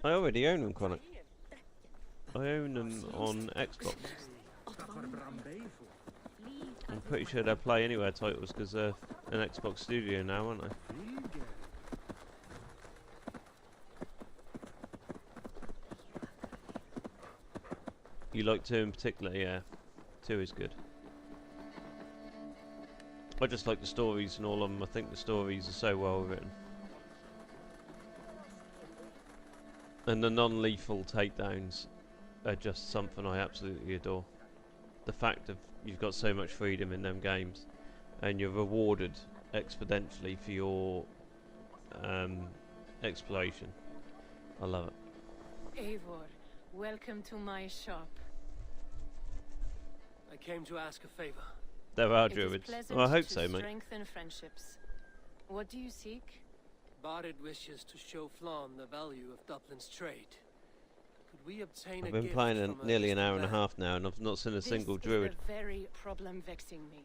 I already own them, Chronic. I own them on Xbox. I'm pretty sure they're Play Anywhere titles because they're an Xbox studio now, aren't they? You like 2 in particular? Yeah, 2 is good. I just like the stories and all of them. I think the stories are so well written. And the non-lethal takedowns are just something I absolutely adore. The fact of you've got so much freedom in them games, and you're rewarded exponentially for your exploration. I love it. Eivor, welcome to my shop. I came to ask a favor. There are It is druids. pleasant Well, I hope to so, mate. strengthen friendships. What do you seek? Barid wishes to show Flann the value of Dublin's trade. Could we obtain I've a been gift playing from a nearly an distant hour and a land? half now, and I've not seen a single This druid. is the very problem vexing me.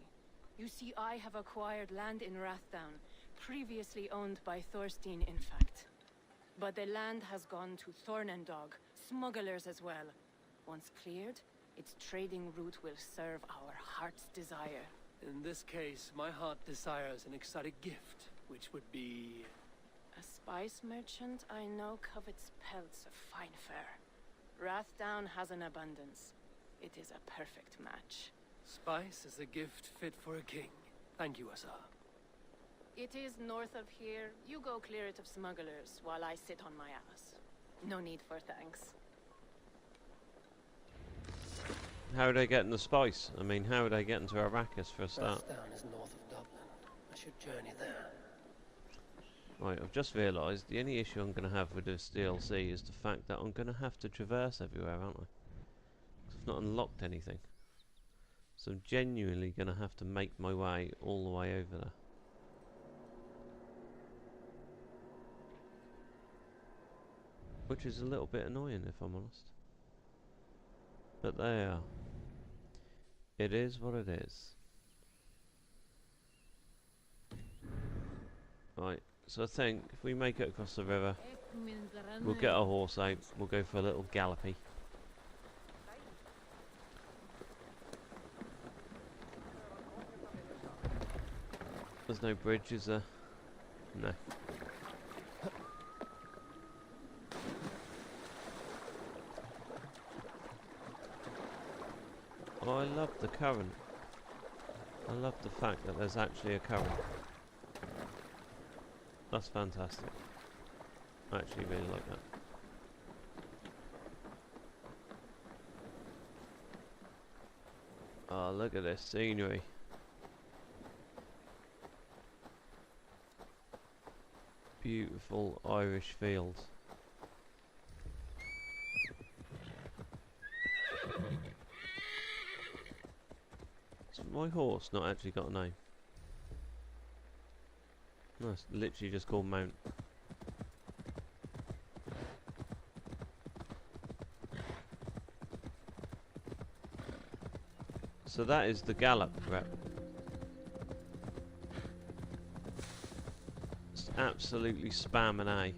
You see, I have acquired land in Rathdown, previously owned by Thorstein, in fact. But the land has gone to Thornendog, smugglers as well. Once cleared, its trading route will serve our heart's desire. In this case, my heart desires an exotic gift, which would be... A spice merchant I know covets pelts of fine fur. Rathdown has an abundance. It is a perfect match. Spice is a gift fit for a king. Thank you, Asar. It is north of here. You go clear it of smugglers while I sit on my ass. No need for thanks. How are they getting the spice? I mean, how are they getting to Arrakis for a start? Rathdown is north of Dublin. I should journey there. Right, I've just realised the only issue I'm going to have with this DLC is the fact that I'm going to have to traverse everywhere, aren't I? 'Cause I've not unlocked anything. So I'm genuinely going to have to make my way all the way over there. Which is a little bit annoying, if I'm honest. But there. It is what it is. Right, so I think if we make it across the river, we'll get our horse out, we'll go for a little gallopy. There's no bridge, is there? No. Oh, I love the current. I love the fact that there's actually a current. That's fantastic. I actually really like that. Oh, look at this scenery. Beautiful Irish fields. So my horse not actually got a name. No, it's literally just called Mount. So that is the gallop rep. absolutely spamming A.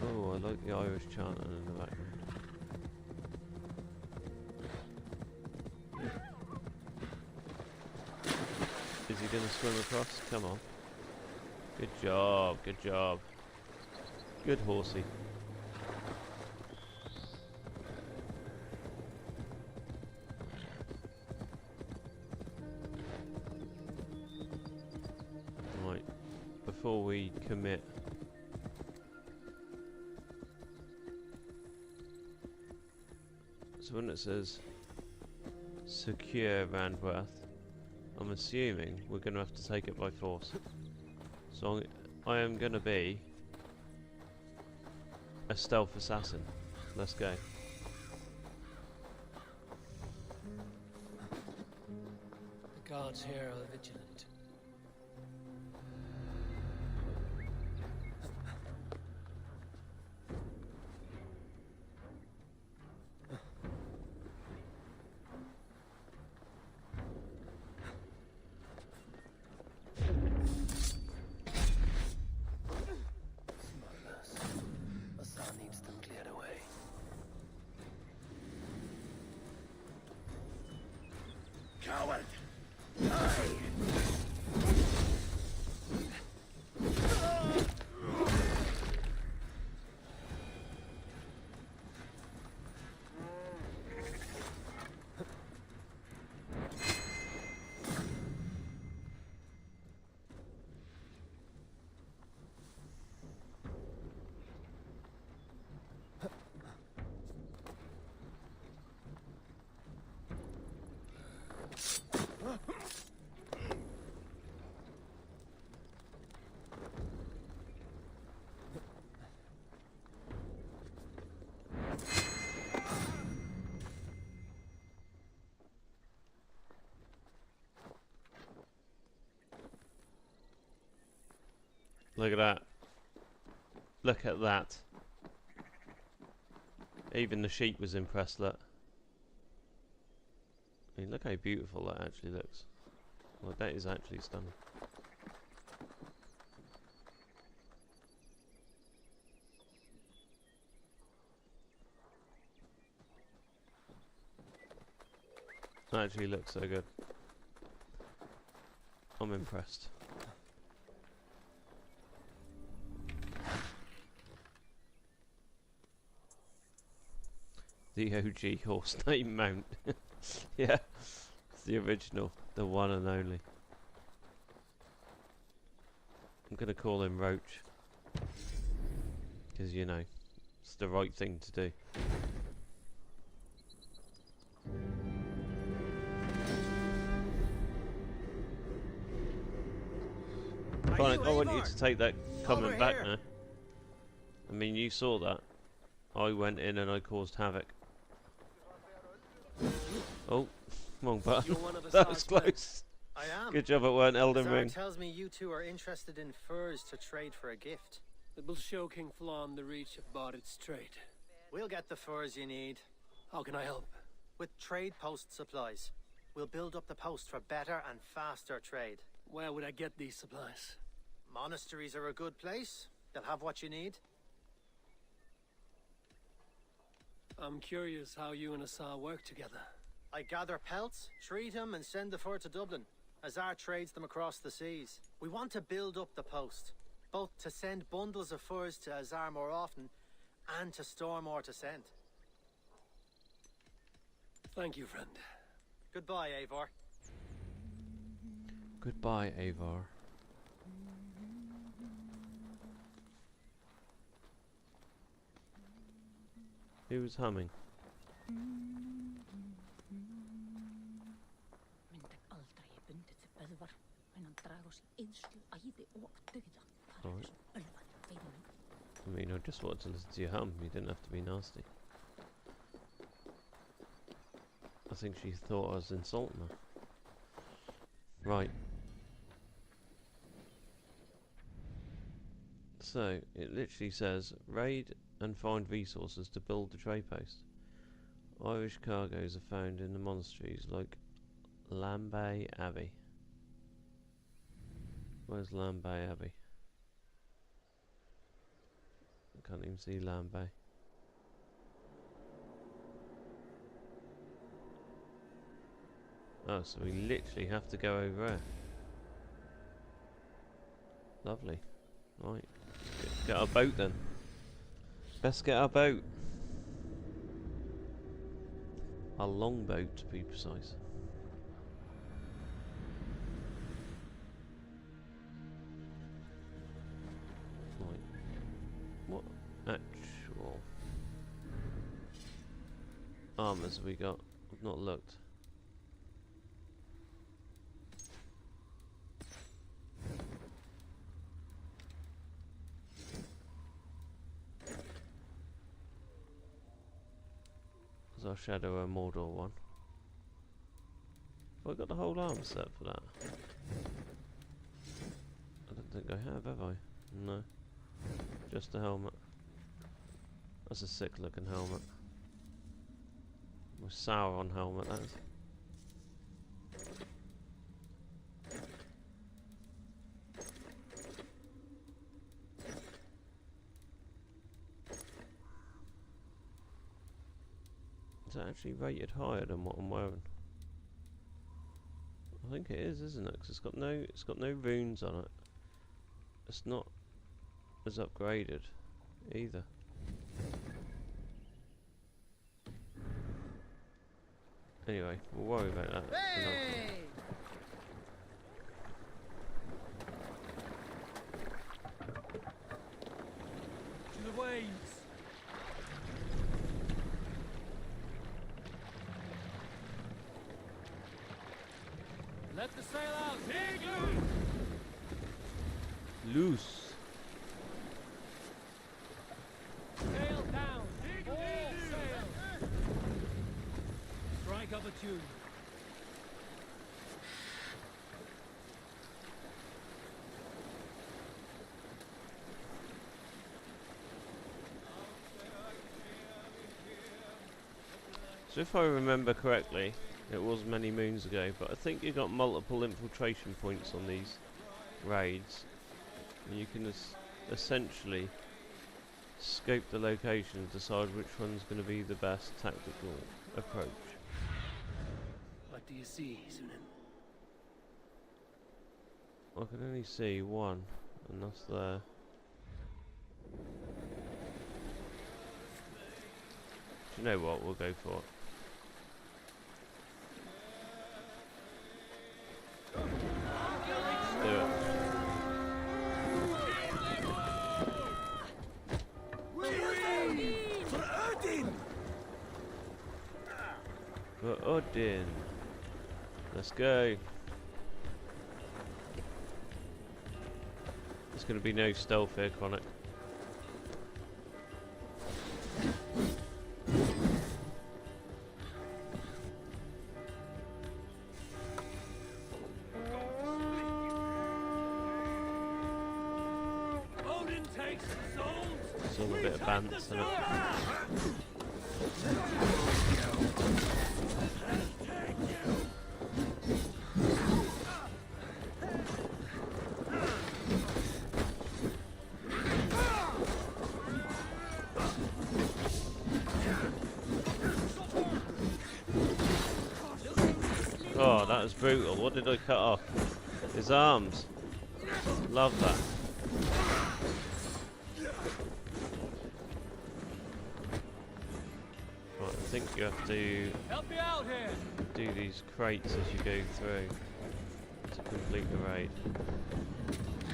Oh, I like the Irish chanting in the background. Is he going to swim across? Come on. Good job, good job. Good horsey. Right, before we commit, so when it says secure Randworth, I'm assuming we're going to have to take it by force. So I am going to be a stealth assassin. Let's go. The guards here are vigilant. Coward! Look at that. Look at that. Even the sheep was impressed, look. I mean, look how beautiful that actually looks. Well, that is actually stunning. That actually looks so good. I'm impressed. The OG horse name mount. Yeah, it's the original, the one and only. I'm gonna call him Roach, because you know, it's the right thing to do. Fine, I want you to take that comment back now. I mean, you saw that. I went in and I caused havoc. Oh, wrong button. That was close. I am. Good job it weren't Elden Zar Ring. tells me you two are interested in furs to trade for a gift. It will show King Flan the reach of Bardet's trade. We'll get the furs you need. How can I help? With trade post supplies. We'll build up the post for better and faster trade. Where would I get these supplies? Monasteries are a good place. They'll have what you need. I'm curious how you and Asa work together. I gather pelts, treat them, and send the fur to Dublin. Azar trades them across the seas. We want to build up the post, both to send bundles of furs to Azar more often, and to store more to send. Thank you, friend. Goodbye, Eivor. Goodbye, Eivor. Who was humming? Right. I mean, I just wanted to listen to you hum. You didn't have to be nasty. I think she thought I was insulting her. Right. So, it literally says, raid and find resources to build the trade post. Irish cargoes are found in the monasteries like Lambay Abbey. Where's Lambay Abbey? I can't even see Lambay. Oh, so we literally have to go over there. Lovely. Right. Get our boat then. Best get our boat. A longboat to be precise. Right. What actual armors have we got? I've not looked. Our Shadow and Mordor one. Have I got the whole armor set for that? I don't think I have I? No. Just the helmet. That's a sick looking helmet. My Sauron helmet, that is. Is that actually rated higher than what I'm wearing? I think it is, isn't it? Because it's got no runes on it. It's not as upgraded either. Anyway, we'll worry about that. Hey! To the waves! Let the sail out! Dig Loose! Sail down! All sail! Strike up a tune. So if I remember correctly, it was many moons ago, but I think you got multiple infiltration points on these raids, and you can essentially scope the location and decide which one's going to be the best tactical approach. What do you see, Sunan? I can only see one, and that's there. Do you know what? We'll go for it. Do it. For Odin. Let's go. There's going to be no stealth here, Chronic. It's all a bit of bants, isn't it? Oh, that was brutal. What did I cut off? His arms. Love that. Right, I think you have to Help me out here. do these crates as you go through to complete the raid.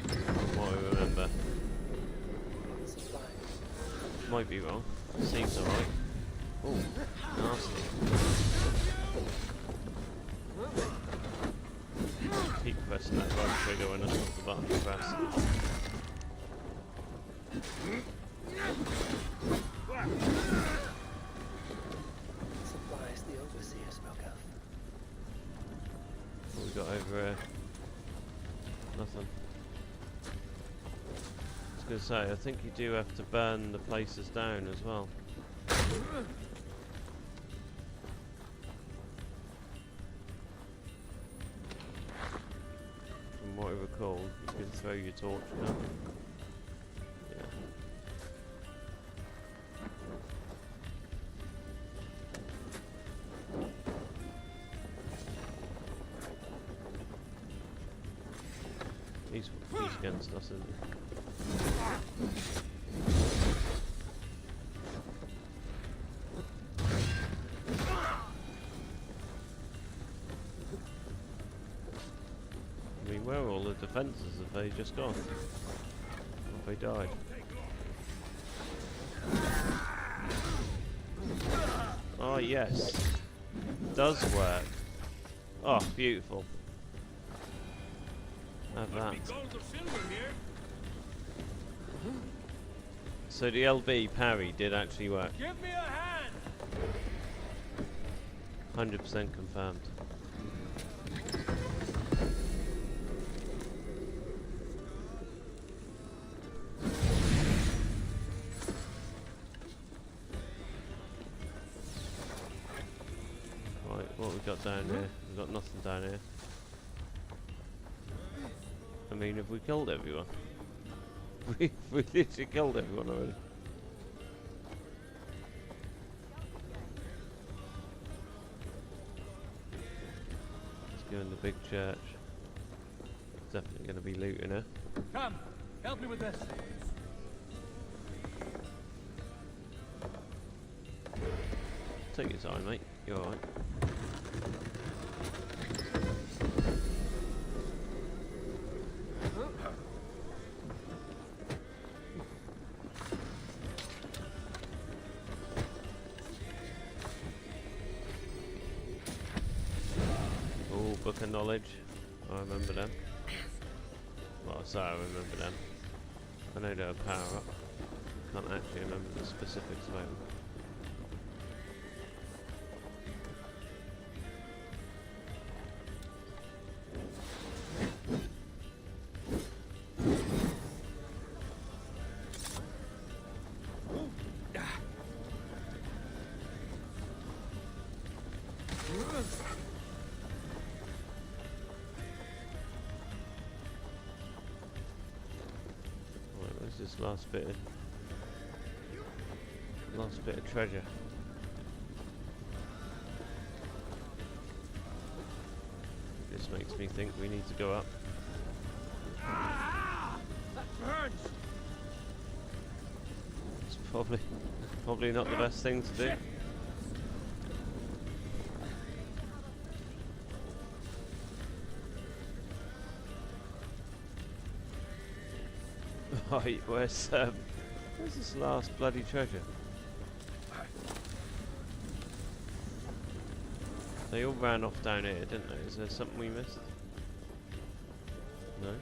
From what I remember. Might be wrong. Seems alright. Oh, nasty. Keep pressing that right trigger when it's not the button to press. Supplies the overseer spoke of. What we got over here? Nothing. was going to say, I think you do have to burn the places down as well. From what I recall, you can throw your torch down. Yeah. He's against us, isn't he? I mean, where are all the defences? Have they just gone? Have they died? Oh yes, does work. Oh, beautiful. Have that. So the LB parry did actually work. Give me a hand! 100% confirmed. Right, what we got down here? We've got nothing down here. I mean, have we killed everyone? we literally killed everyone already. Let's go in the big church. Definitely going to be looting her. Come, help me with this. Take your time, mate. You're alright. Oh, Book of Knowledge. I remember them. Well, sorry, I remember them. I know they're a power up. Can't actually remember the specifics about them. This last bit of treasure. This makes me think we need to go up. That burns! It's probably not the best thing to do. Right, where's this last bloody treasure? They all ran off down here, didn't they? Is there something we missed? No?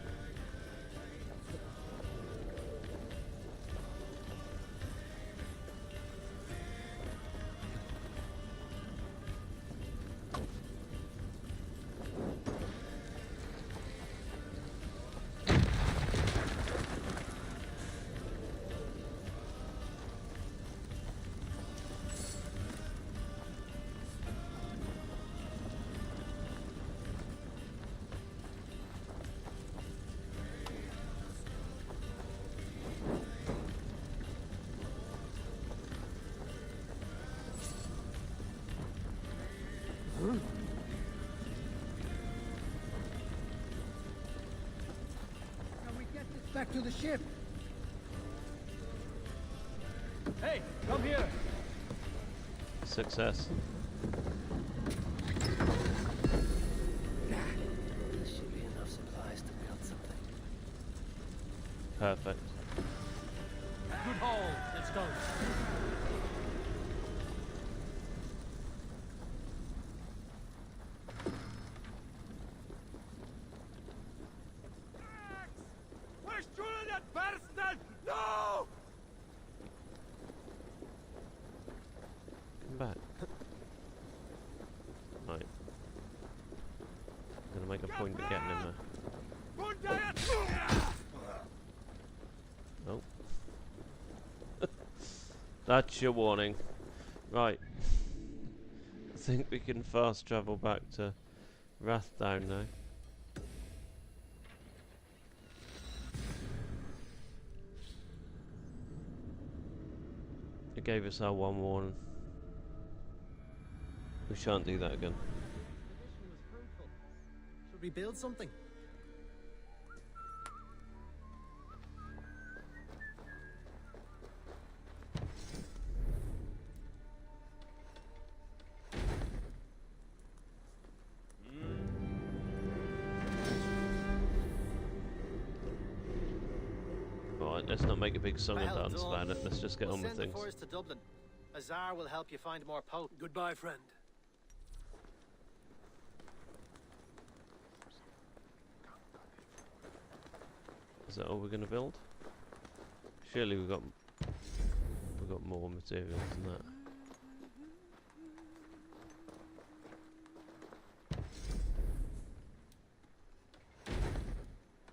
Can we get this back to the ship? Hey, come here! Success. This should be enough supplies to build something. Perfect. Good haul, let's go. No! Come back. Right. I'm gonna make a point of getting him there. Oh. That's your warning. Right. I think we can fast travel back to Rathdown now. It gave us our one warning. We shan't do that again. Should we build something? Alright, let's not make a big song and dance about it. Let's just get on with things. To Dublin. Azar will help you find more potent. Goodbye, friend. Is that all we're gonna build? Surely we've got more materials than that.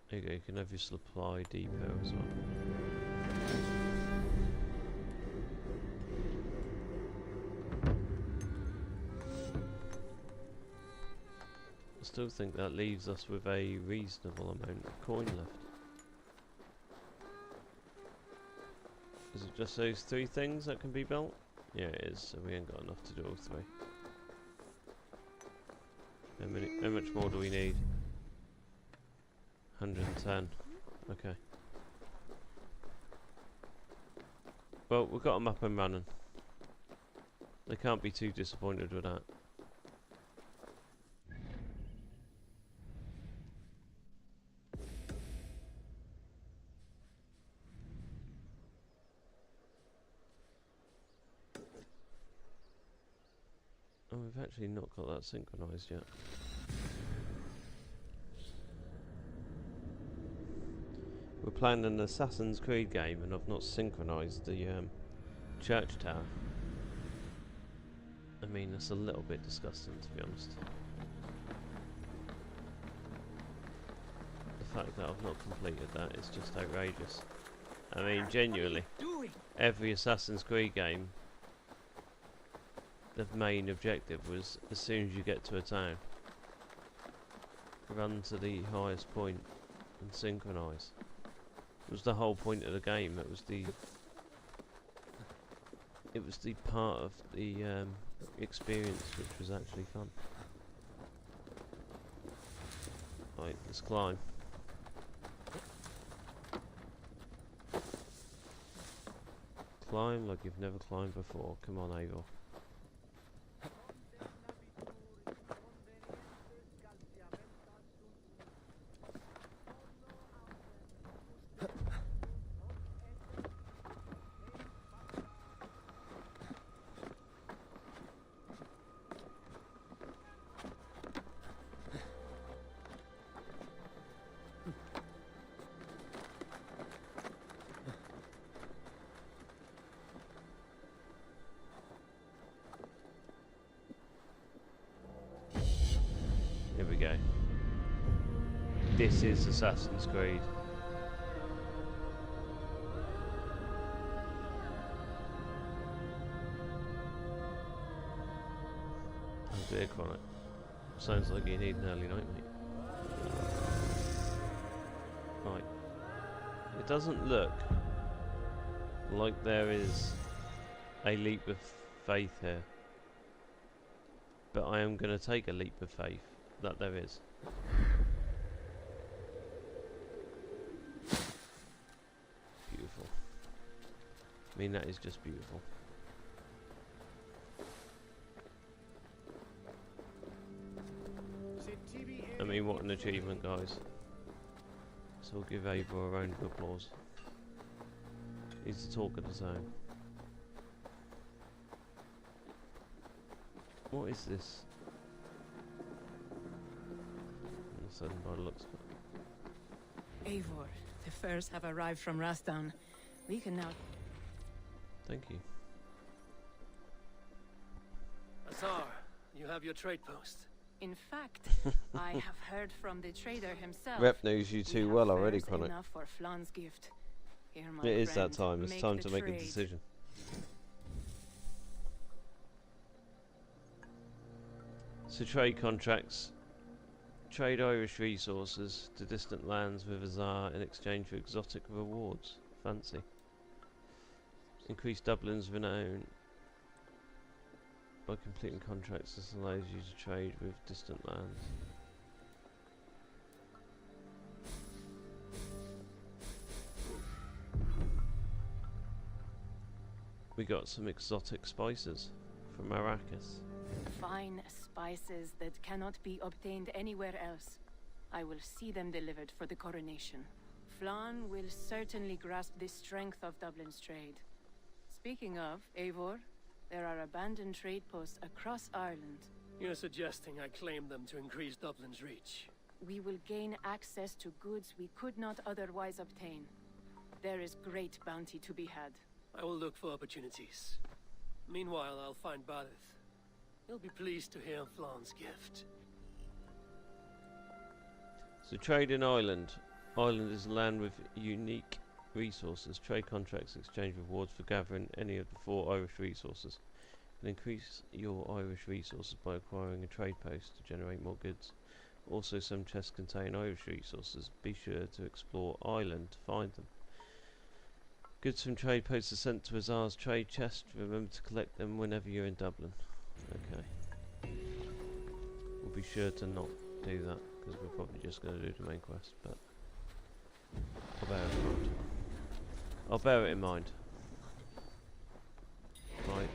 There you go, you can have your supply depot as well. I still think that leaves us with a reasonable amount of coin left. Is it just those 3 things that can be built? Yeah, it is, so we ain't got enough to do all 3. How much more do we need? 110. Okay. Well, we've got them up and running. They can't be too disappointed with that. Oh, we've actually not got that synchronized yet. We're playing an Assassin's Creed game and I've not synchronized the church tower. I mean, it's a little bit disgusting, to be honest. The fact that I've not completed that is just outrageous. I mean, genuinely, every Assassin's Creed game, the main objective was, as soon as you get to a town, run to the highest point and synchronize. It was the whole point of the game. It was the part of the experience which was actually fun. Right, let's climb. Climb like you've never climbed before. Come on, Eivor. Here we go. This is Assassin's Creed. Oh dear, Chronic. Sounds like you need an early night, mate. Right. It doesn't look like there is a leap of faith here. But I am going to take a leap of faith that there is. Beautiful. I mean, that is just beautiful. I mean, what an achievement, guys. So we'll give Eivor a round of applause. He's the talk of the zone. What is this? All of a sudden, by the looks of it. Eivor, the furs have arrived from Rathdown. We can now... Thank you. Azar, you have your trade post. In fact, I have heard from the trader himself. Rep knows you too well already, Chronic. Enough for Flan's gift. Here, my It is that friend, time. It's make time the to make a trade. decision. So trade contracts. Trade Irish resources to distant lands with Azar in exchange for exotic rewards. Fancy. Increase Dublin's renown by completing contracts. This allows you to trade with distant lands. We got some exotic spices from Arrakis. Fine spices that cannot be obtained anywhere else. I will see them delivered for the coronation. Flann will certainly grasp the strength of Dublin's trade. Speaking of, Eivor, there are abandoned trade posts across Ireland. You're suggesting I claim them to increase Dublin's reach? We will gain access to goods we could not otherwise obtain. There is great bounty to be had. I will look for opportunities. Meanwhile, I'll find Barith. He'll be pleased to hear Flann's gift. So trade in Ireland. Ireland is a land with unique resources. Trade contracts exchange rewards for gathering any of the 4 Irish resources. And increase your Irish resources by acquiring a trade post to generate more goods. Also, some chests contain Irish resources. Be sure to explore Ireland to find them. Goods from trade posts are sent to Azar's trade chest. Remember to collect them whenever you're in Dublin. Okay. We'll be sure to not do that, because we're probably just going to do the main quest, but I'll bear it in mind. I'll bear it in mind. Right.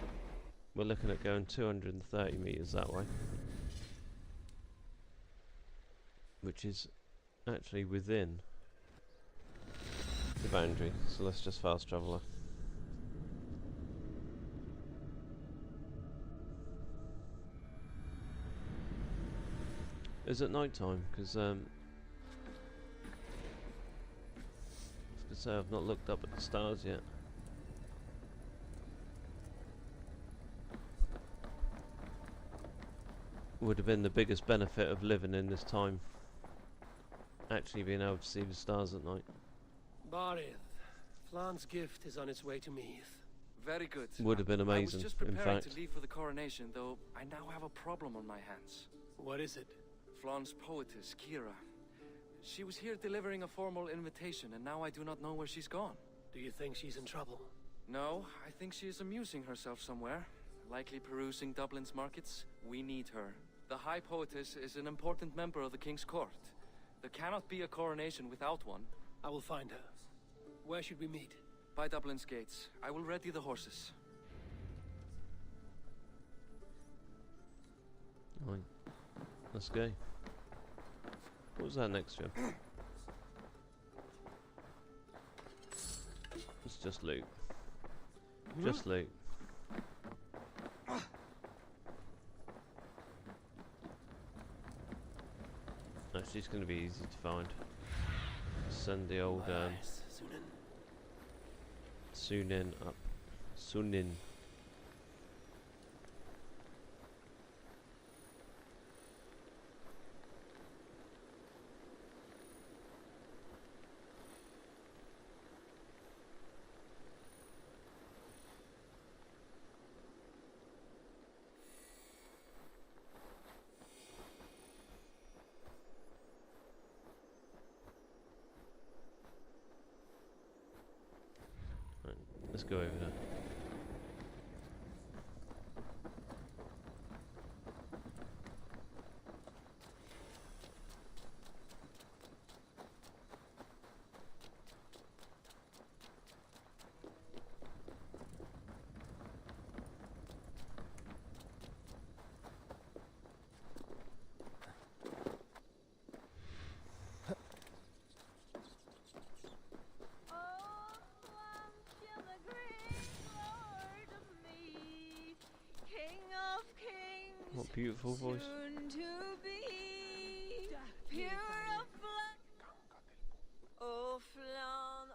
We're looking at going 230 meters that way. Which is actually within the boundary, so let's just fast travel her. Is it night time? Because I was going to say I've not looked up at the stars yet. Would have been the biggest benefit of living in this time, actually being able to see the stars at night. Barith, Flann's gift is on its way to Meath. Very good. Would have been amazing, I was just in preparing fact. to leave for the coronation, though I now have a problem on my hands. What is it? Flann's poetess, Kira. She was here delivering a formal invitation, and now I do not know where she's gone. Do you think she's in trouble? No, I think she is amusing herself somewhere. Likely perusing Dublin's markets. We need her. The High Poetess is an important member of the King's Court. There cannot be a coronation without one. I will find her. Where should we meet? By Dublin's gates. I will ready the horses. Right. Let's go. What was that next to? It's just loot. Just loot. Actually, it's going to be easy to find. Send the old Sunin up. Sunin. Let's go over there. What beautiful voice. Oh Flann,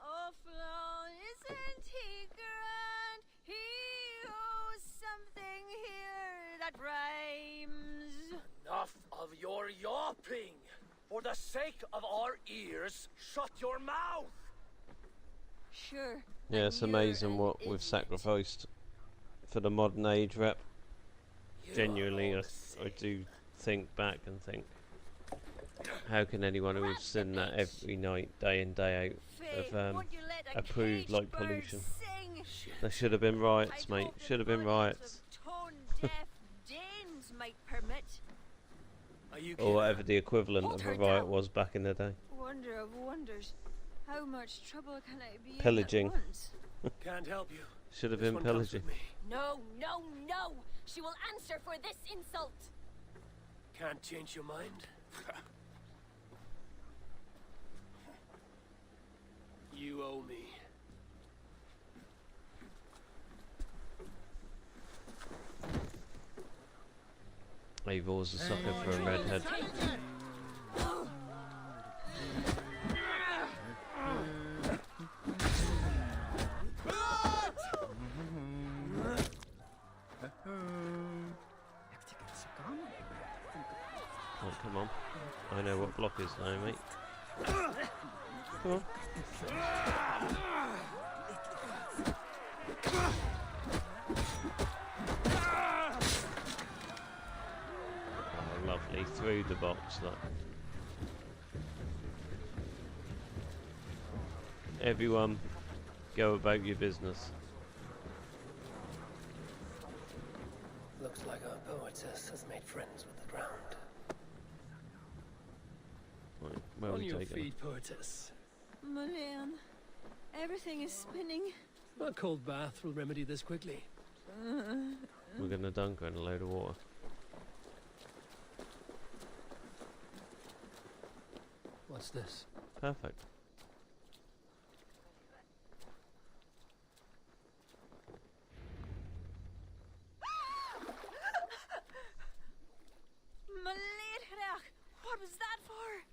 isn't he grand? He owes something here that rhymes. Enough of your yawping! For the sake of our ears, shut your mouth! Sure. Yeah, it's amazing what we've sacrificed for the modern age rep. Genuinely, I do think back and think, how can anyone who has seen that every night, day in, day out, have approved light pollution? There should have been riots, mate. Should have been riots. Or whatever the equivalent of a riot was back in the day. Wonder of wonders. How much trouble can I be Pillaging. in at once? Can't help you. Should have This been one comes pillaging. with me. No, no, no! She will answer for this insult! Can't change your mind? You owe me. Eivor's a sucker for a redhead. Oh, come on. I know what block is now, mate. Come on. Oh, lovely. Through the box, look. Everyone, go about your business. Looks like our poetess has made friends with the ground. Right, where are On we your taking feet, poetess. Mulan, everything is spinning. A cold bath will remedy this quickly. We're gonna dunk her in a load of water. What's this? Perfect. What was that for?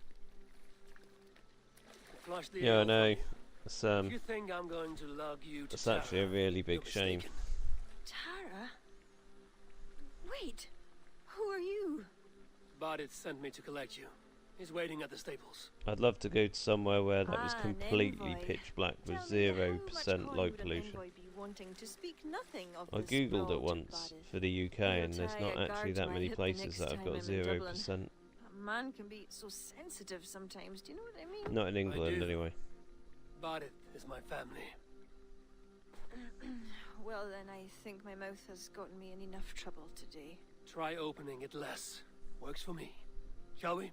Flush the Yeah, I ale know. from you. It's If you think I'm going to lug you to it's actually a Tara, really big you're shame. mistaken. Tara? Wait, who are you? Bardith sent me to collect you. He's waiting at the stables. I'd love to go to somewhere where that was Ah, an completely envoy. pitch black with Tell me, how 0% much light coin would an pollution. envoy be wanting to speak nothing of I this googled it broad once Bardith? for the UK He'll and there's tie not a actually guard to that my many hip the places next that have time got I'm in 0%. A man can be so sensitive sometimes, do you know what I mean? Not in England do. anyway. Bardith is my family. Well then, I think my mouth has gotten me in enough trouble today. Try opening it less. Works for me. Shall we?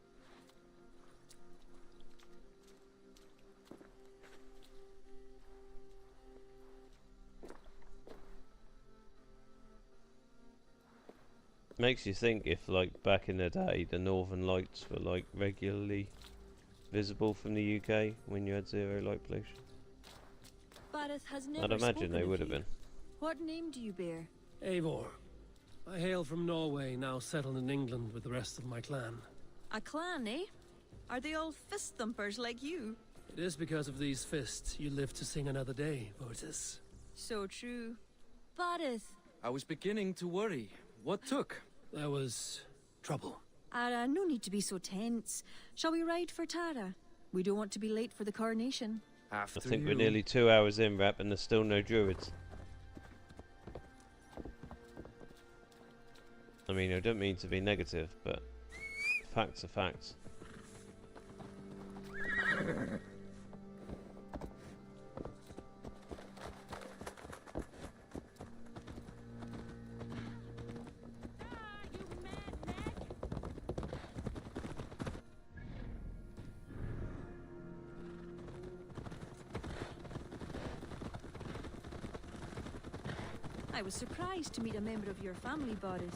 Makes you think if, like, back in the day, the Northern Lights were, like, regularly visible from the UK when you had 0 light pollution. Bardith has never I'd imagine spoken they of would have you. been. What name do you bear? Eivor. I hail from Norway, now settled in England with the rest of my clan. A clan, eh? Are they all fist thumpers like you? It is because of these fists you live to sing another day, poetess. So true. Bardith. I was beginning to worry. What took? There was trouble. No need to be so tense. Shall we ride for Tara? We don't want to be late for the coronation. After I think you. we're nearly 2 hours in, Rep, and there's still no druids. I mean, I don't mean to be negative, but facts are facts. I was surprised to meet a member of your family, Bardith.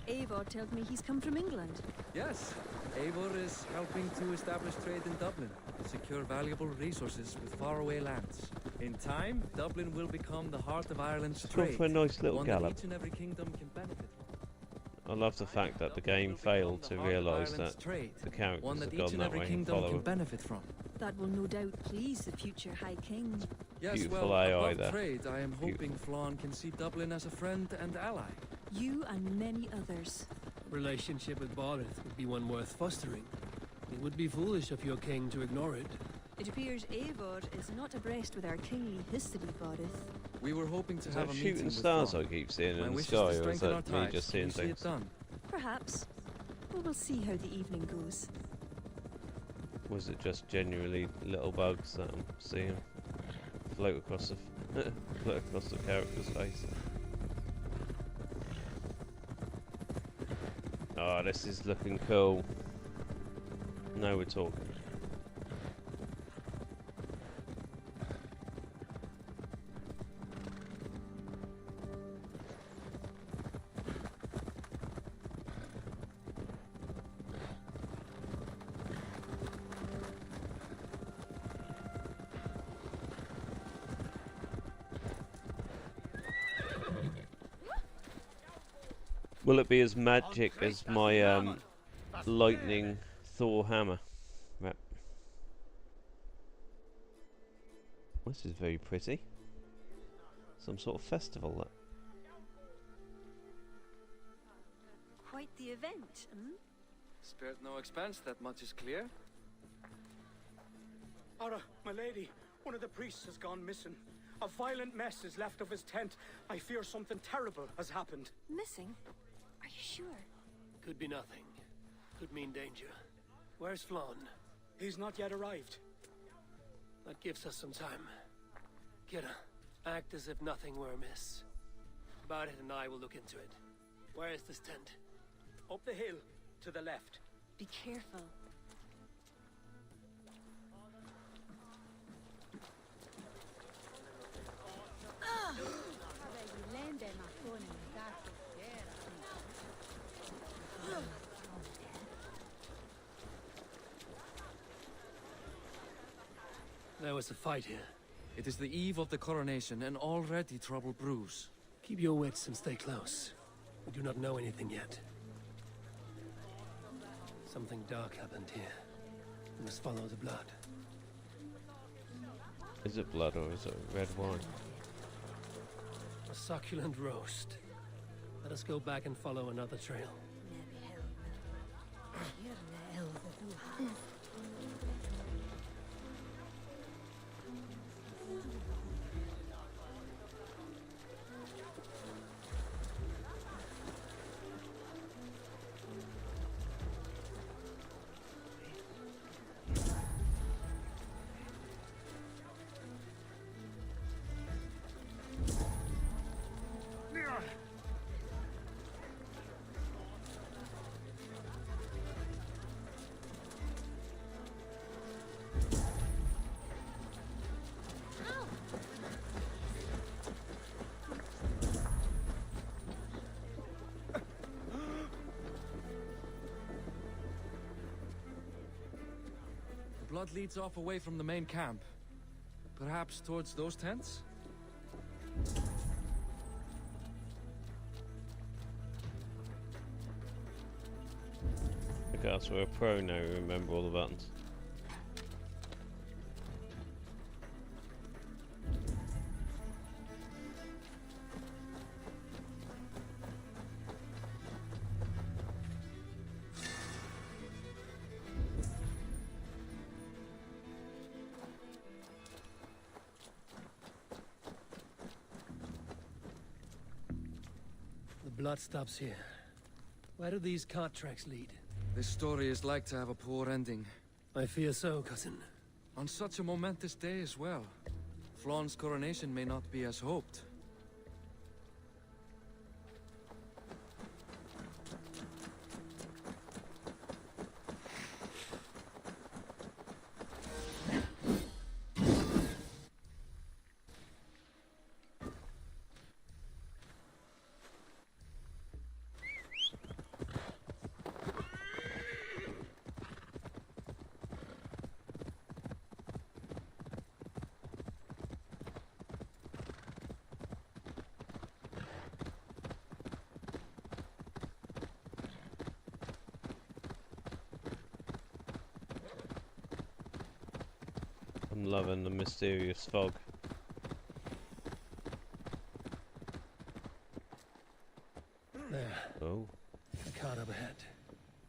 Eivor told me he's come from England. Yes, Eivor is helping to establish trade in Dublin, secure valuable resources with faraway lands. In time, Dublin will become the heart of Ireland's It's gone trade, for a nice little one gallop. that each and every kingdom can benefit from. I love the fact that the Dublin game will become failed the to heart of realise Ireland's that trade, the one characters that have each gone and that every way and kingdom follow can it. benefit from. That will no doubt please the future High King. Yes, Beautiful well, AI above there. trade, I am hoping Flann can see Dublin as a friend and ally. You and many others. Relationship with Bardith would be one worth fostering. It would be foolish of your king to ignore it. It appears Eivor is not abreast with our kingly history, Bardith. We were hoping to Is have that a meeting shooting with stars Flann. I keep seeing My in the wish is sky, to or is strengthen our that me ties. just Can you seeing see it things? done? Perhaps. We will see how the evening goes. Was it just genuinely little bugs that I'm seeing float across the float across the character's face? Oh, this is looking cool. Now we're talking. Will it be as magic as my lightning Thor hammer? Right. This is very pretty. Some sort of festival. That. Quite the event, Spared no expense, that much is clear. Ara, my lady, one of the priests has gone missing. A violent mess is left of his tent. I fear something terrible has happened. Missing? Are you sure? Could be nothing. Could mean danger. Where's Flann? He's not yet arrived. That gives us some time. Kira, act as if nothing were amiss. Barret and I will look into it. Where is this tent? Up the hill, to the left. Be careful. There was a fight here. It is the eve of the coronation, and already trouble brews. Keep your wits and stay close. We do not know anything yet. Something dark happened here. We must follow the blood. Is it blood or is it red wine? A succulent roast. Let us go back and follow another trail. The blood leads off away from the main camp. Perhaps towards those tents? Okay, so we're a pro now, we remember all the buttons. The blood stops here. Where do these cart tracks lead? This story is like to have a poor ending. I fear so, cousin. On such a momentous day as well. Flann's coronation may not be as hoped. I'm loving the mysterious fog. There. Oh. A cart up ahead.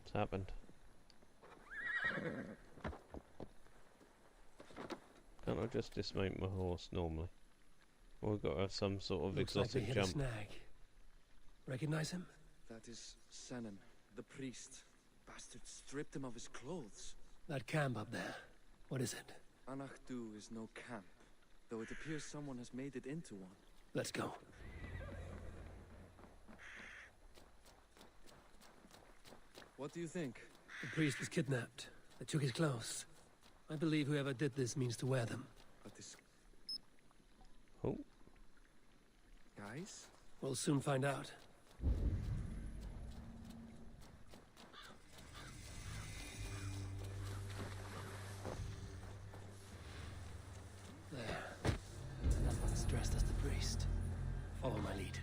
What's happened? Can't I just dismount my horse normally? Or we've got to have some sort of Looks like they exotic hit jump. a snag. Recognize him? That is Sennen, the priest. Bastard stripped him of his clothes. That camp up there, what is it? Anachdu is no camp, though it appears someone has made it into one. Let's go. What do you think? The priest was kidnapped. They took his clothes. I believe whoever did this means to wear them. But this... Oh. Guys? We'll soon find out. There. That one's dressed as the priest. Follow my lead.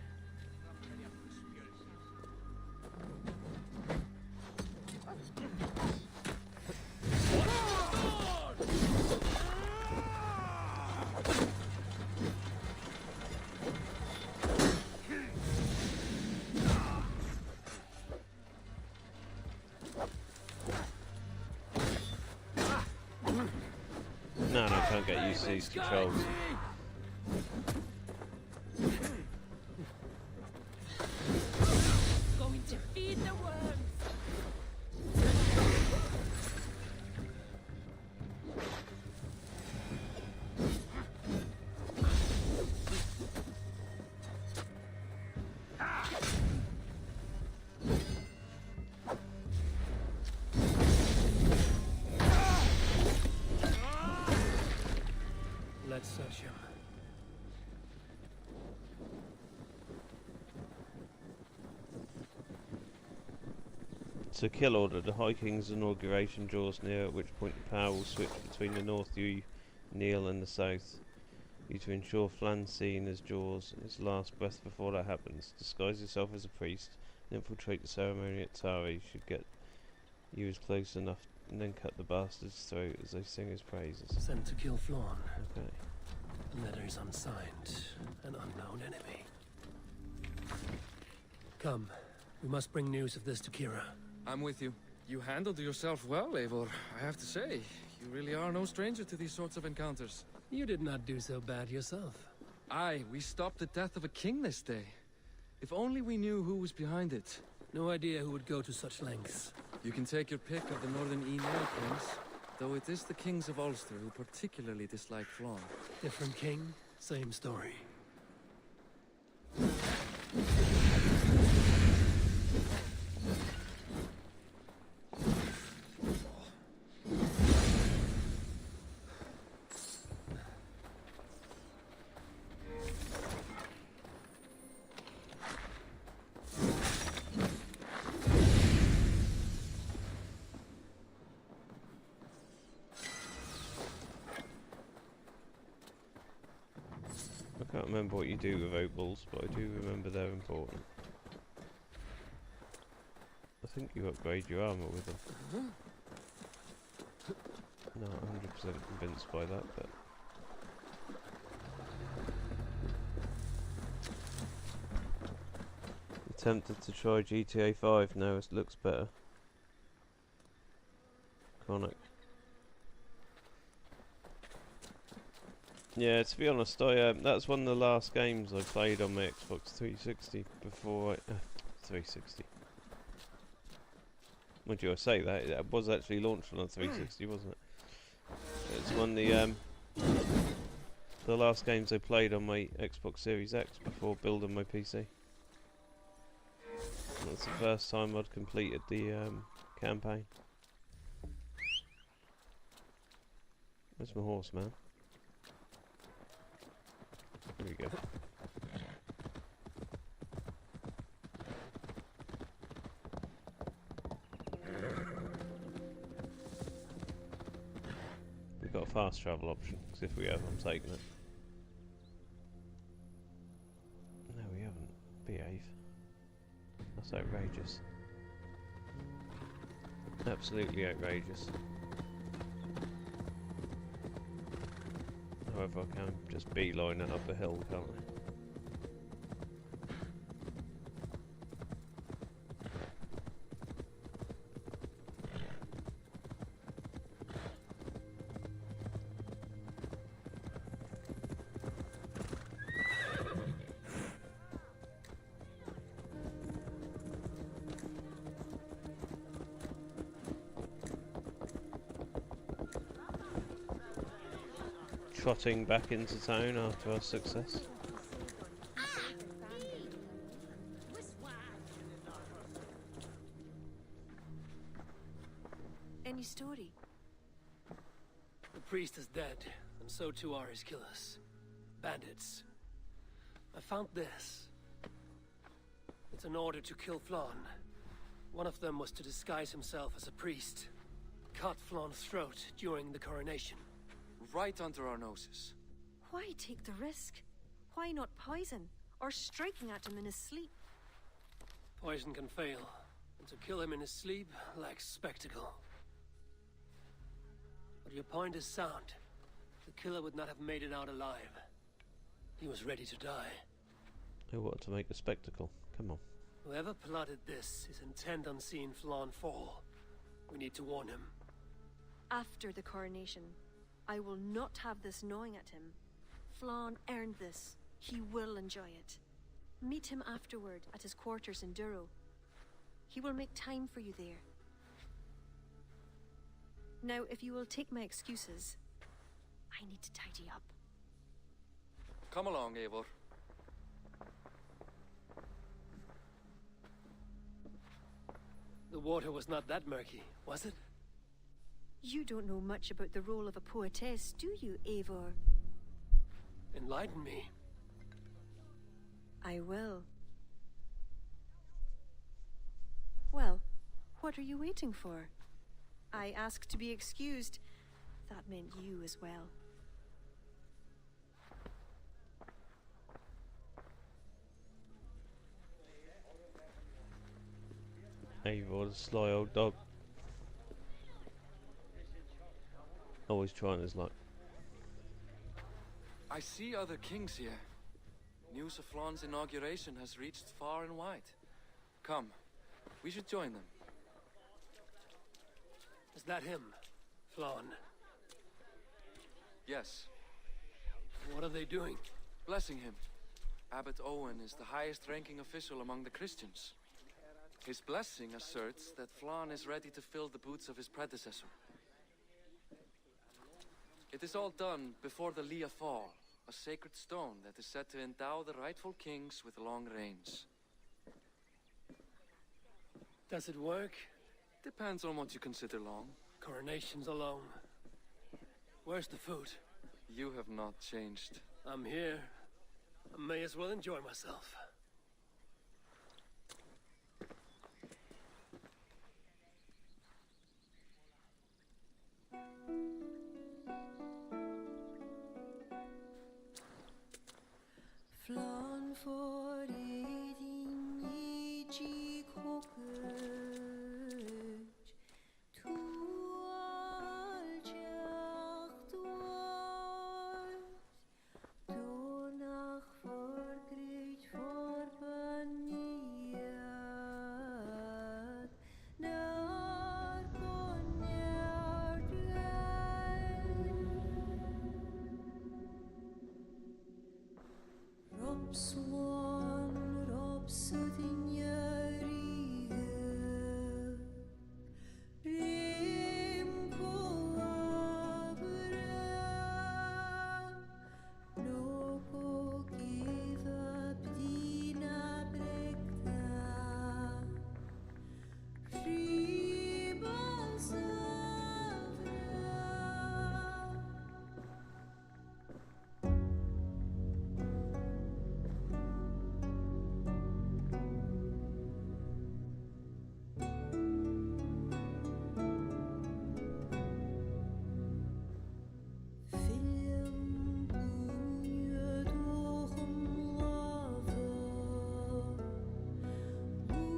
No, I can't get used to these controls. Going to feed the worms. Let's search him. So kill order. The High King's inauguration draws near, at which point the power will switch between the north you kneel and the south. You to ensure Flanstein as draws his last breath before that happens. Disguise yourself as a priest and infiltrate the ceremony at Tari. Should get you as close enough and then cut the bastard's throat as they sing his praises. Sent to kill Flawn. Okay. The letter is unsigned. An unknown enemy. Come. We must bring news of this to Kira. I'm with you. You handled yourself well, Eivor, I have to say. You really are no stranger to these sorts of encounters. You did not do so bad yourself. Aye, we stopped the death of a king this day. If only we knew who was behind it. No idea who would go to such lengths. You can take your pick of the Northern Aenir kings, though it is the kings of Ulster who particularly dislike Flawn. Different king, same story. I can't remember what you do with opals, but I do remember they're important. I think you upgrade your armor with them. Not 100% convinced by that, but... Tempted to try GTA 5 now, it looks better. Conic. Yeah, to be honest, that's one of the last games I played on my Xbox 360 before 360. Would you say that? It was actually launched on a 360, wasn't it? It's one of the last games I played on my Xbox Series X before building my PC. That's the first time I'd completed the campaign. Where's my horse, man? Here we go. We've got a fast travel option, because if we have, I'm taking it. No, we haven't. Behave. That's outrageous. Absolutely outrageous. However, I can just beeline it up a hill, can't I? trotting back into town after our success. Any story? The priest is dead, and so too are his killers. Bandits. I found this. It's an order to kill Flann. One of them was to disguise himself as a priest. Cut Flann's throat during the coronation. Right under our noses. Why take the risk? Why not poison? Or striking at him in his sleep? Poison can fail, and to kill him in his sleep lacks spectacle. But your point is sound. The killer would not have made it out alive. He was ready to die. Who wanted to make a spectacle? Come on. Whoever plotted this is intent on seeing Flann fall. We need to warn him. After the coronation, I will not have this gnawing at him. Flann earned this. He will enjoy it. Meet him afterward at his quarters in Duro. He will make time for you there. Now, if you will take my excuses, I need to tidy up. Come along, Eivor. The water was not that murky, was it? You don't know much about the role of a poetess, do you, Eivor? Enlighten me. I will. Well, what are you waiting for? I asked to be excused. That meant you as well. Eivor, the sly old dog. Always trying his luck. I see other kings here. News of Flann's inauguration has reached far and wide. Come, we should join them. Is that him, Flann? Yes. What are they doing? Blessing him. Abbot Owen is the highest-ranking official among the Christians. His blessing asserts that Flann is ready to fill the boots of his predecessor. It is all done before the Lia Fall, a sacred stone that is said to endow the rightful kings with long reigns. Does it work? Depends on what you consider long. Coronations alone. Where's the food? You have not changed. I'm here. I may as well enjoy myself. Flann for din I koket to aljacht was donach forgreet forbaniat nar konjart Robswan, Robsudinjarige, Rimko Abra, Noko Giva Bdina Brekta, Ribasavra. Film bunje doch lava,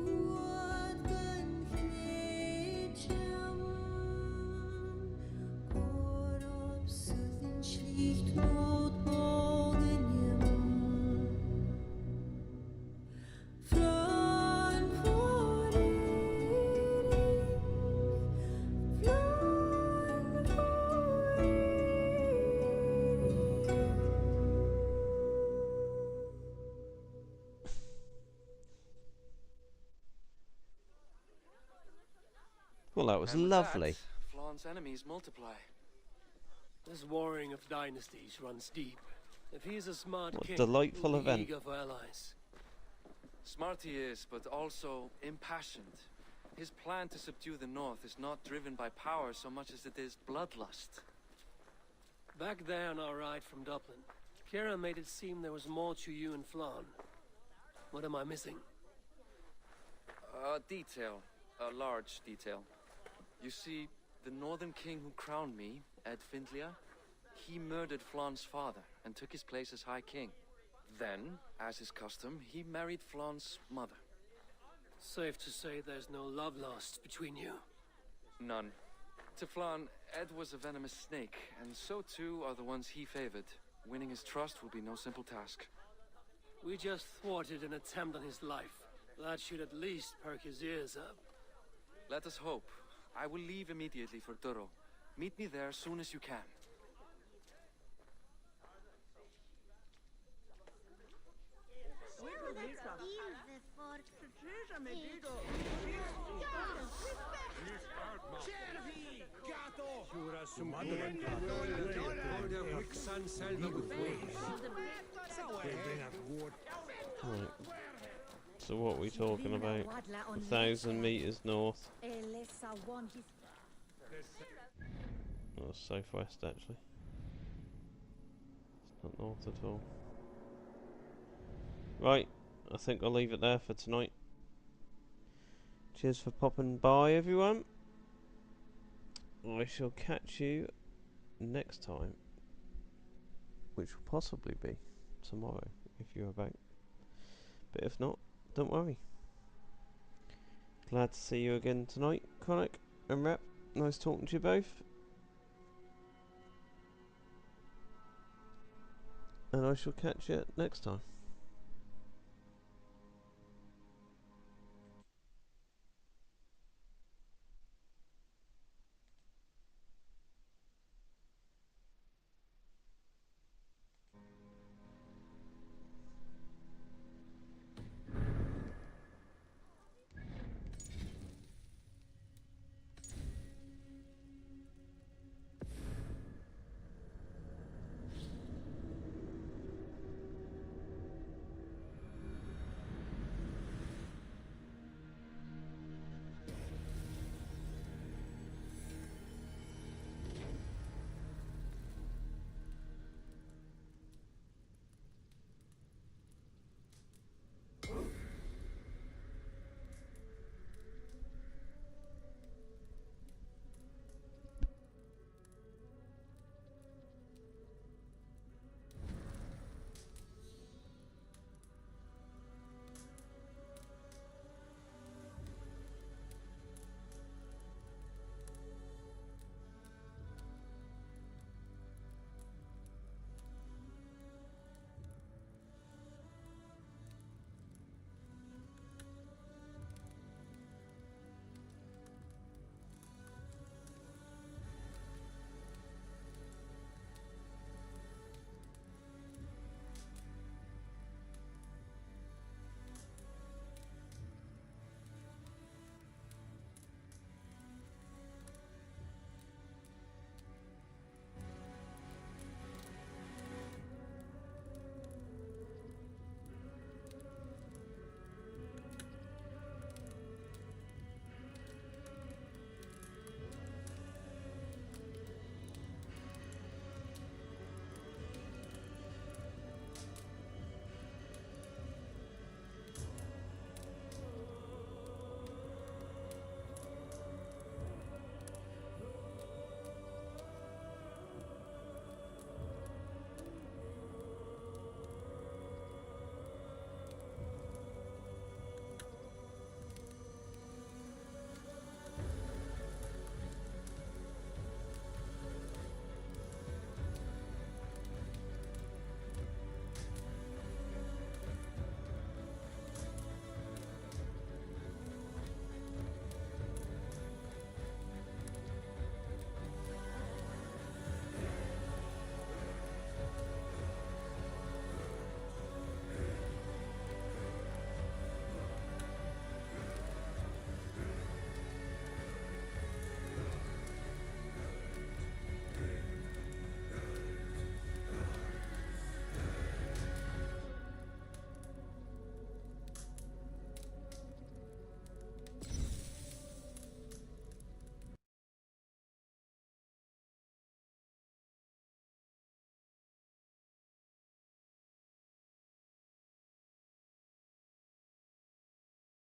Luat gan knetjam, Korop sudden schlicht not bogenjem. Flann for Erik, Flann for Well, that was And with lovely. that, Flann's enemies multiply. This warring of dynasties runs deep. If he's a smart What a king, delightful he'll be event. eager for allies. Smart he is, but also impassioned. His plan to subdue the north is not driven by power so much as it is bloodlust. Back there on our ride from Dublin, Kira made it seem there was more to you and Flan. What am I missing? A detail. A large detail. You see, the northern king who crowned me, Ed Findlia, he murdered Flan's father and took his place as High King. Then, as is custom, he married Flan's mother. Safe to say there's no love lost between you. None. To Flan, Ed was a venomous snake, and so too are the ones he favored. Winning his trust will be no simple task. We just thwarted an attempt on his life. That should at least perk his ears up. Let us hope. I will leave immediately for Duro. Meet me there as soon as you can. Right. So what are we talking about? 1,000 meters north. Oh, southwest actually. It's not north at all. Right, I think I'll leave it there for tonight. Cheers for popping by, everyone. I shall catch you next time, which will possibly be tomorrow if you're about. But if not, don't worry. Glad to see you again tonight, Chronic and Rep. Nice talking to you both. And I shall catch you next time.